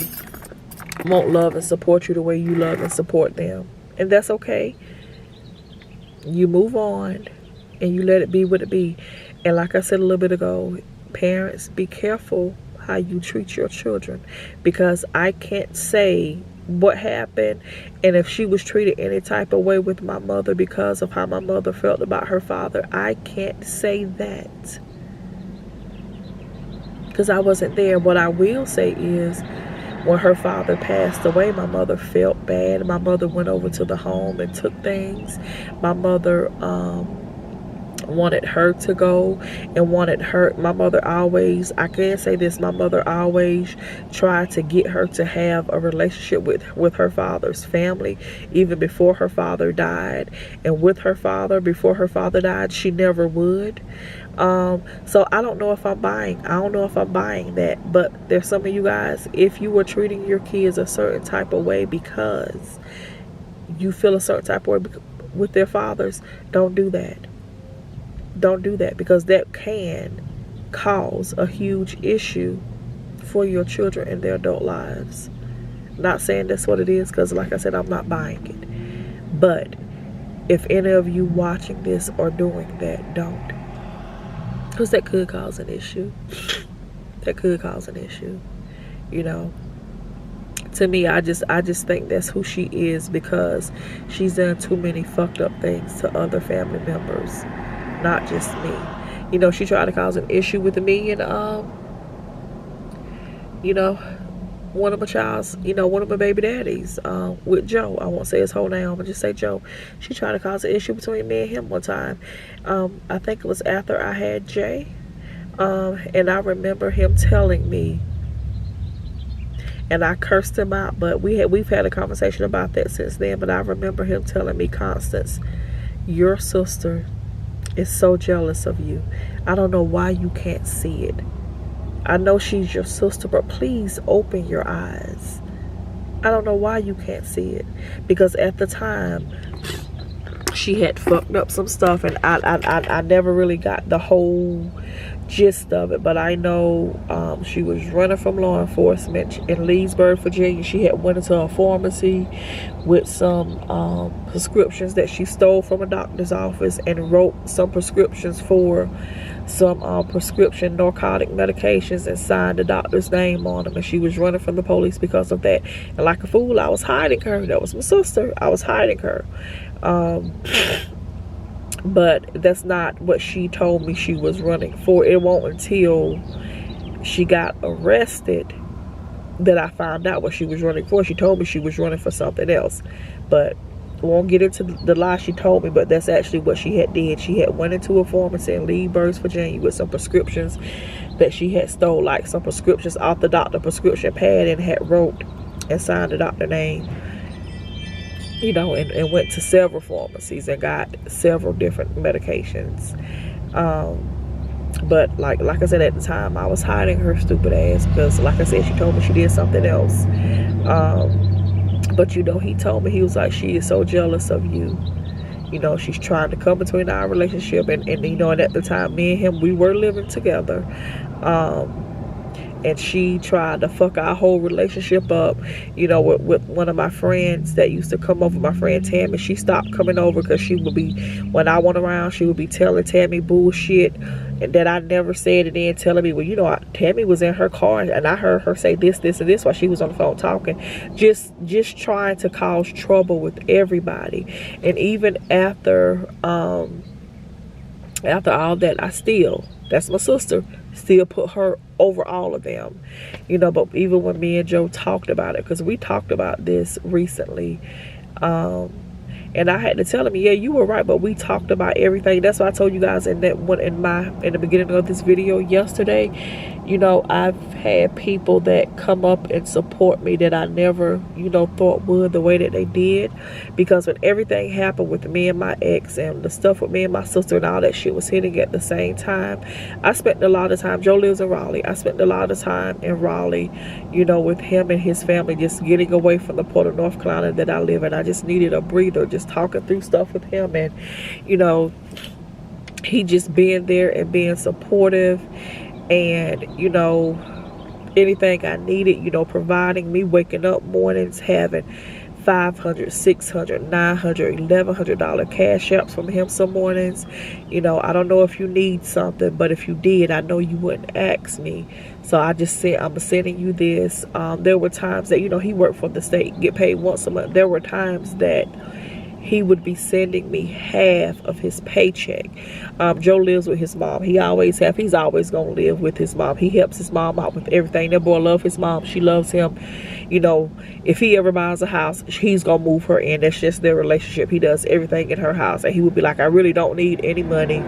Speaker 2: won't love and support you the way you love and support them. And that's okay. You move on and you let it be what it be. And like I said a little bit ago, parents, be careful how you treat your children. Because I can't say what happened and if she was treated any type of way with my mother because of how my mother felt about her father. I can't say that because I wasn't there. What I will say is, when her father passed away, my mother felt bad. My mother went over to the home and took things. My mother wanted her to go and wanted her. My mother always, I can say this, my mother always tried to get her to have a relationship with her father's family, even before her father died. And with her father, before her father died, she never would. So I don't know if I'm buying that. But there's some of you guys, if you were treating your kids a certain type of way because you feel a certain type of way with their fathers, don't do that. Don't do that, because that can cause a huge issue for your children in their adult lives. Not saying that's what it is, because like I said, I'm not buying it. But if any of you watching this are doing that, don't. Because that could cause an issue. That could cause an issue. You know, to me, I just think that's who she is, because she's done too many fucked up things to other family members, not just me. You know, she tried to cause an issue with me and you know, one of my baby daddies, with Joe. I won't say his whole name, I'm gonna just say Joe. She tried to cause an issue between me and him one time. I think it was after I had Jay. And I remember him telling me, and I cursed him out, but we've had a conversation about that since then. But I remember him telling me, Constance, your sister is so jealous of you. I don't know why you can't see it. I know she's your sister, but please open your eyes. I don't know why you can't see it. Because at the time, she had fucked up some stuff, and I never really got the whole gist of it. But I know she was running from law enforcement in Leesburg, Virginia. She had went into a pharmacy with some prescriptions that she stole from a doctor's office and wrote some prescriptions for some prescription narcotic medications and signed the doctor's name on them. And she was running from the police because of that. And like a fool, I was hiding her. That was my sister. I was hiding her. But that's not what she told me she was running for. It won't until she got arrested that I found out what she was running for. She told me she was running for something else. But won't get into the lie she told me, but that's actually what she had did. She had went into a pharmacy in Leesburg, Virginia with some prescriptions that she had stole, like some prescriptions off the doctor prescription pad, and had wrote and signed the doctor name, you know, and went to several pharmacies and got several different medications. But like I said, at the time I was hiding her stupid ass, because like I said, she told me she did something else. But you know, he told me, he was like, she is so jealous of you. You know, she's trying to come between our relationship, and you know, and at the time me and him, we were living together. And she tried to fuck our whole relationship up, you know, with one of my friends that used to come over, my friend Tammy. She stopped coming over because she would be, when I went around, she would be telling Tammy bullshit and that I never said, and then telling me, well, you know, Tammy was in her car and I heard her say this, and this while she was on the phone talking. Just trying to cause trouble with everybody. And even after all that, I still, that's my sister, still put her over all of them, you know. But even when me and Joe talked about it, because we talked about this recently, and I had to tell him, yeah, you were right, but we talked about everything. That's why I told you guys in that one, in the beginning of this video yesterday, you know, I've had people that come up and support me that I never, you know, thought would, the way that they did. Because when everything happened with me and my ex, and the stuff with me and my sister and all that shit was hitting at the same time, I spent a lot of time, Joe lives in Raleigh, I spent a lot of time in Raleigh, you know, with him and his family, just getting away from the Port of North Carolina that I live in. I just needed a breather, just talking through stuff with him, and you know, he just being there and being supportive, and you know, anything I needed, you know, providing me, waking up mornings, having $500, $600, $900, $1,100 cash apps from him some mornings. You know, I don't know if you need something, but if you did, I know you wouldn't ask me. So I just said, I'm sending you this. There were times that, you know, he worked for the state, get paid once a month. There were times that he would be sending me half of his paycheck. Joe lives with his mom. He's always gonna live with his mom. He helps his mom out with everything. That boy loves his mom. She loves him. You know, if he ever buys a house, he's gonna move her in. That's just their relationship. He does everything in her house, and he would be like, I really don't need any money.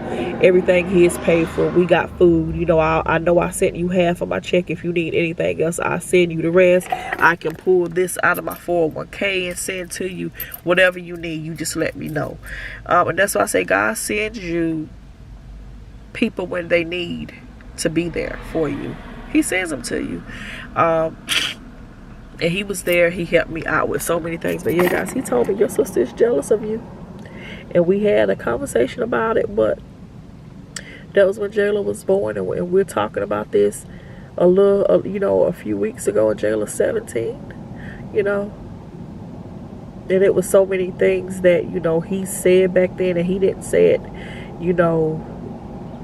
Speaker 2: Everything he is paid for. We got food. You know, I know I sent you half of my check. If you need anything else, I'll send you the rest. I can pull this out of my 401k and send to you. Whatever you need, you just let me know. And that's why I say God sends you people when they need to be there for you. He sends them to you. And he was there. He helped me out with so many things. But yeah, guys, he told me your sister is jealous of you. And we had a conversation about it. But that was when Jayla was born. And we're talking about this you know, a few weeks ago. And Jayla's 17. You know. And it was so many things that, you know, he said back then. And he didn't say it, you know,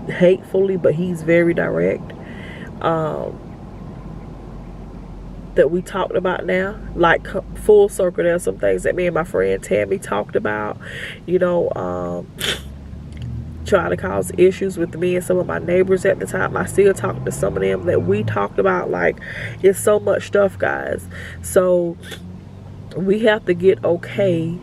Speaker 2: hatefully. But he's very direct. That we talked about now, like full circle. There's some things that me and my friend Tammy talked about, you know, trying to cause issues with me and some of my neighbors at the time. I still talk to some of them that we talked about. Like, it's so much stuff, guys. So we have to get okay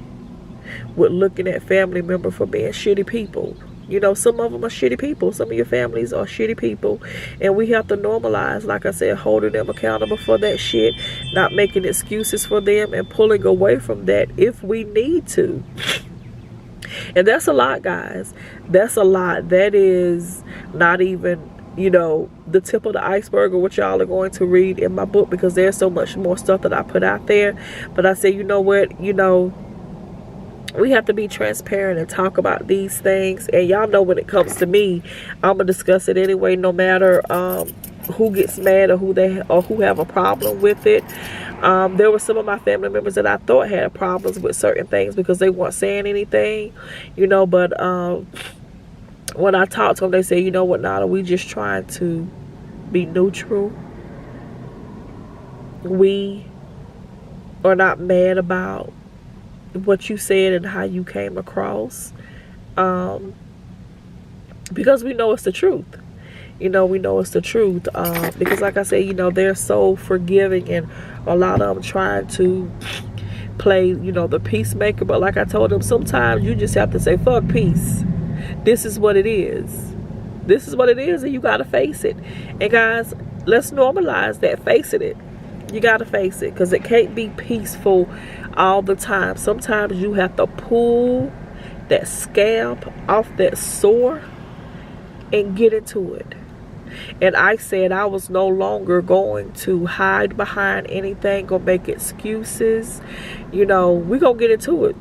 Speaker 2: with looking at family members for being shitty people. You know, some of them are shitty people. Some of your families are shitty people. And we have to normalize, like I said, holding them accountable for that shit. Not making excuses for them and pulling away from that if we need to. And that's a lot, guys. That's a lot. That is not even, you know, the tip of the iceberg of what y'all are going to read in my book. Because there's so much more stuff that I put out there. But I say, you know what, you know, we have to be transparent and talk about these things. And y'all know when it comes to me, I'm gonna discuss it anyway, no matter who gets mad or who have a problem with it. There were some of my family members that I thought had problems with certain things because they weren't saying anything, you know. But when I talked to them, they say, you know what, Nada, we just trying to be neutral. We are not mad about what you said and how you came across, because we know it's the truth. You know, we know it's the truth, because like I said, you know, they're so forgiving, and a lot of them trying to play, you know, the peacemaker. But like I told him, sometimes you just have to say, fuck peace. This is what it is. This is what it is, and you gotta face it. And guys, let's normalize that, facing it. You gotta face it, because it can't be peaceful all the time. Sometimes you have to pull that scab off that sore and get into it. And I said I was no longer going to hide behind anything or make excuses. You know, we're gonna get into it.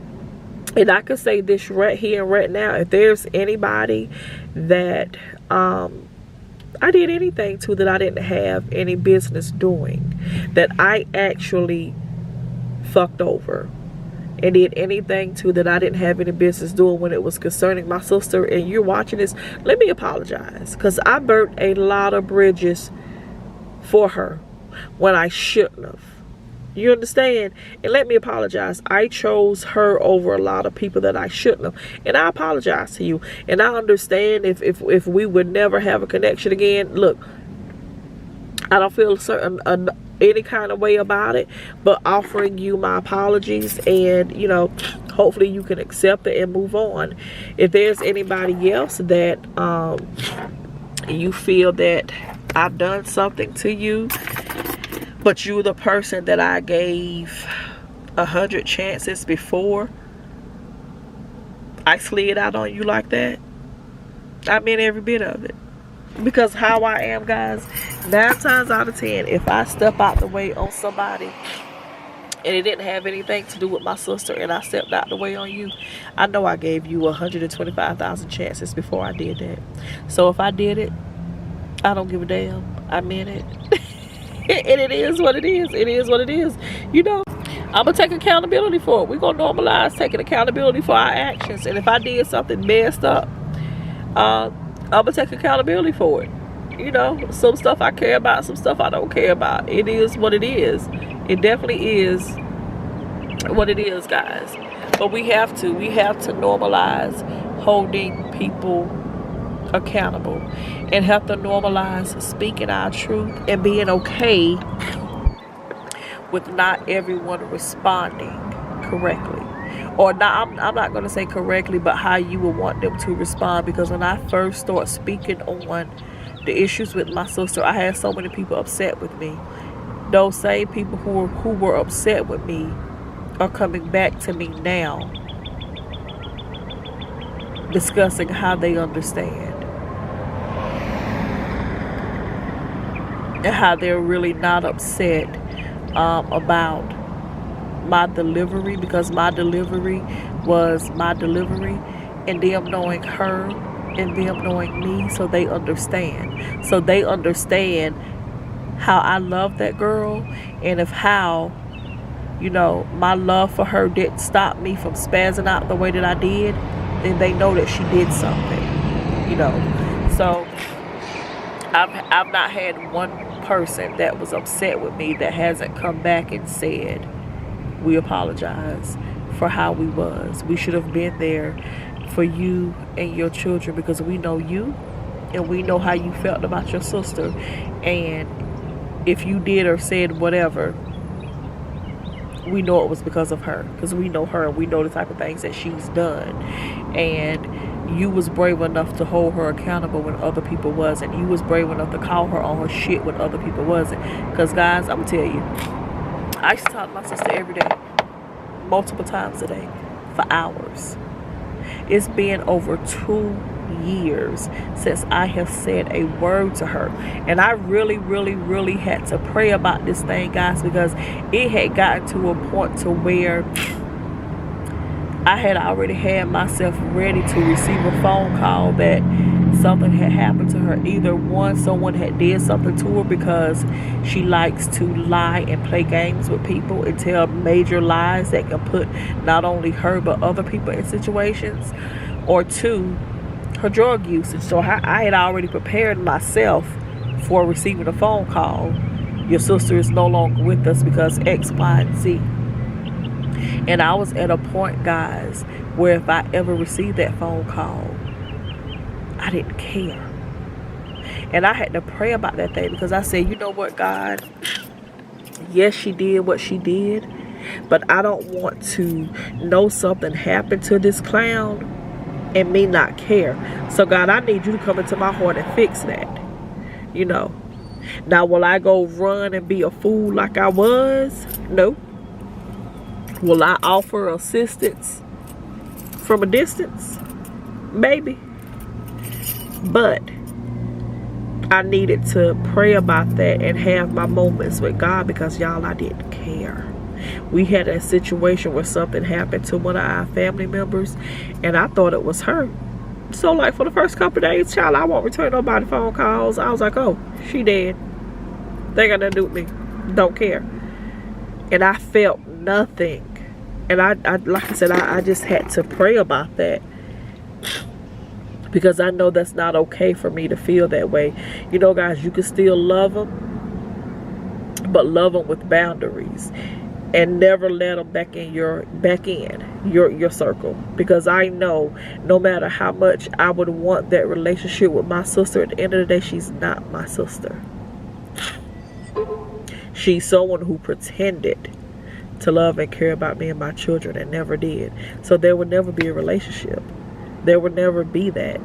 Speaker 2: And I can say this right here and right now, if there's anybody that I did anything to that I didn't have any business doing, that I actually fucked over and did anything to that I didn't have any business doing when it was concerning my sister, and you're watching this, let me apologize, because I burnt a lot of bridges for her when I shouldn't have. You understand? And let me apologize. I chose her over a lot of people that I shouldn't have. And I apologize to you. And I understand if we would never have a connection again. Look, I don't feel any kind of way about it. But offering you my apologies. And, you know, hopefully you can accept it and move on. If there's anybody else that you feel that I've done something to you, but you're the person that I gave 100 chances before I slid out on you like that, I meant every bit of it. Because how I am, guys, 9 times out of 10, if I step out the way on somebody and it didn't have anything to do with my sister and I stepped out the way on you, I know I gave you 125,000 chances before I did that. So if I did it, I don't give a damn. I meant it. And it is what it is. It is what it is. You know, I'm going to take accountability for it. We're going to normalize taking accountability for our actions. And if I did something messed up, I'm going to take accountability for it. You know, some stuff I care about, some stuff I don't care about. It is what it is. It definitely is what it is, guys. But we have to normalize holding people accountable, and have to normalize speaking our truth and being okay with not everyone responding correctly, or not. I'm not going to say correctly, but how you would want them to respond. Because when I first started speaking on the issues with my sister, I had so many people upset with me. Those same people who were upset with me are coming back to me now, discussing how they understand and how they're really not upset about my delivery, because my delivery was my delivery, and them knowing her and them knowing me, so they understand. So they understand how I love that girl, and of how, you know, my love for her didn't stop me from spazzing out the way that I did. And they know that she did something, you know. So I've not had one person that was upset with me that hasn't come back and said, we apologize for how we was. We should have been there for you and your children, because we know you and we know how you felt about your sister. And if you did or said whatever, we know it was because of her, because we know her and we know the type of things that she's done. And you was brave enough to hold her accountable when other people wasn't. You was brave enough to call her on her shit when other people wasn't. Because guys, I'm gonna tell you, I used to talk to my sister every day, multiple times a day, for hours. It's been over 2 years since I have said a word to her. And I really had to pray about this thing, guys, because it had gotten to a point to where I had already had myself ready to receive a phone call that something had happened to her. Either one, someone had did something to her, because she likes to lie and play games with people and tell major lies that can put not only her but other people in situations. Or 2, her drug usage. So I had already prepared myself for receiving a phone call. Your sister is no longer with us because X, Y, and Z. And I was at a point, guys, where if I ever received that phone call, I didn't care. And I had to pray about that thing, because I said, you know what, God? Yes, she did what she did. But I don't want to know something happened to this clown and me not care. So God, I need you to come into my heart and fix that. You know. Now, will I go run and be a fool like I was? No. Will I offer assistance from a distance? Maybe. But I needed to pray about that and have my moments with God, because y'all, I didn't care. We had a situation where something happened to one of our family members, and I thought it was her. So like for the first couple of days, child, I won't return nobody phone calls. I was like, oh, she dead. They got nothing to do with me. Don't care. And I felt nothing. And I like I said, I just had to pray about that, because I know that's not okay for me to feel that way. You know, guys, you can still love them, but love them with boundaries, and never let them back in your circle. Because I know no matter how much I would want that relationship with my sister, at the end of the day, she's not my sister. She's someone who pretended to love and care about me and my children and never did. So there would never be a relationship. There would never be that.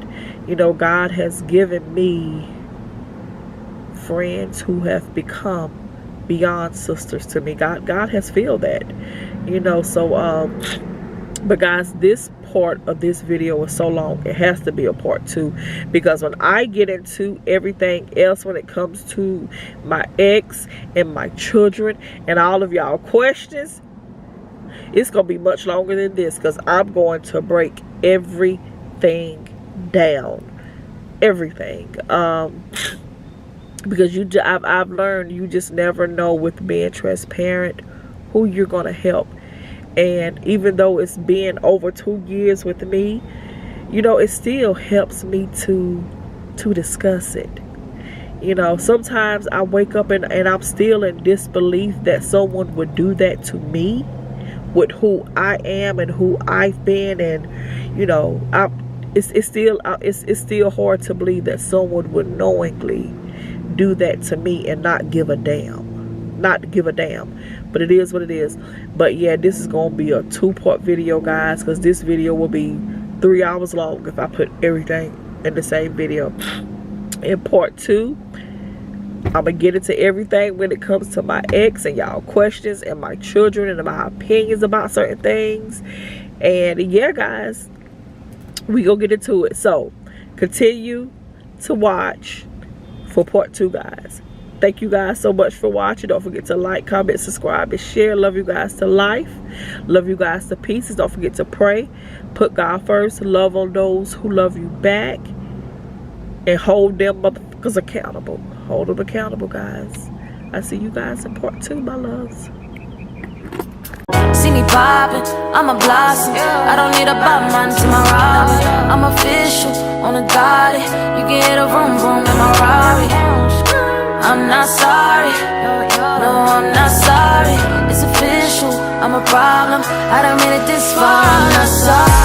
Speaker 2: You know, God has given me friends who have become beyond sisters to me. God has filled that. You know, so but guys, this part of this video was so long, it has to be a part 2, because when I get into everything else when it comes to my ex and my children and all of y'all questions, it's gonna be much longer than this, because I'm going to break everything down. Everything. Because I've learned you just never know with being transparent who you're gonna help. And even though it's been over 2 years with me, you know, it still helps me to discuss it. You know, sometimes I wake up and I'm still in disbelief that someone would do that to me with who I am and who I've been. And, you know, it's still hard to believe that someone would knowingly do that to me and not give a damn. But it is what it is. But yeah, this is gonna be a 2-part video, guys, because this video will be 3 hours long if I put everything in the same video. In part 2, I'm gonna get into everything when it comes to my ex and y'all questions and my children and my opinions about certain things. And yeah, guys, we gonna get into it. So continue to watch for part 2, guys. Thank you guys so much for watching. Don't forget to like, comment, subscribe, and share. Love you guys to life. Love you guys to pieces. Don't forget to pray. Put God first. Love on those who love you back. And hold them motherfuckers accountable. Hold them accountable, guys. I see you guys in part 2, my loves.
Speaker 1: See me poppin', I'm a blossom. I don't need a bomb to my Rari. I'm official on a dotty. You can hit a vroom vroom in my Rari. I'm not sorry, no, I'm not sorry. It's official, I'm a problem. I done made it this far, I'm not sorry.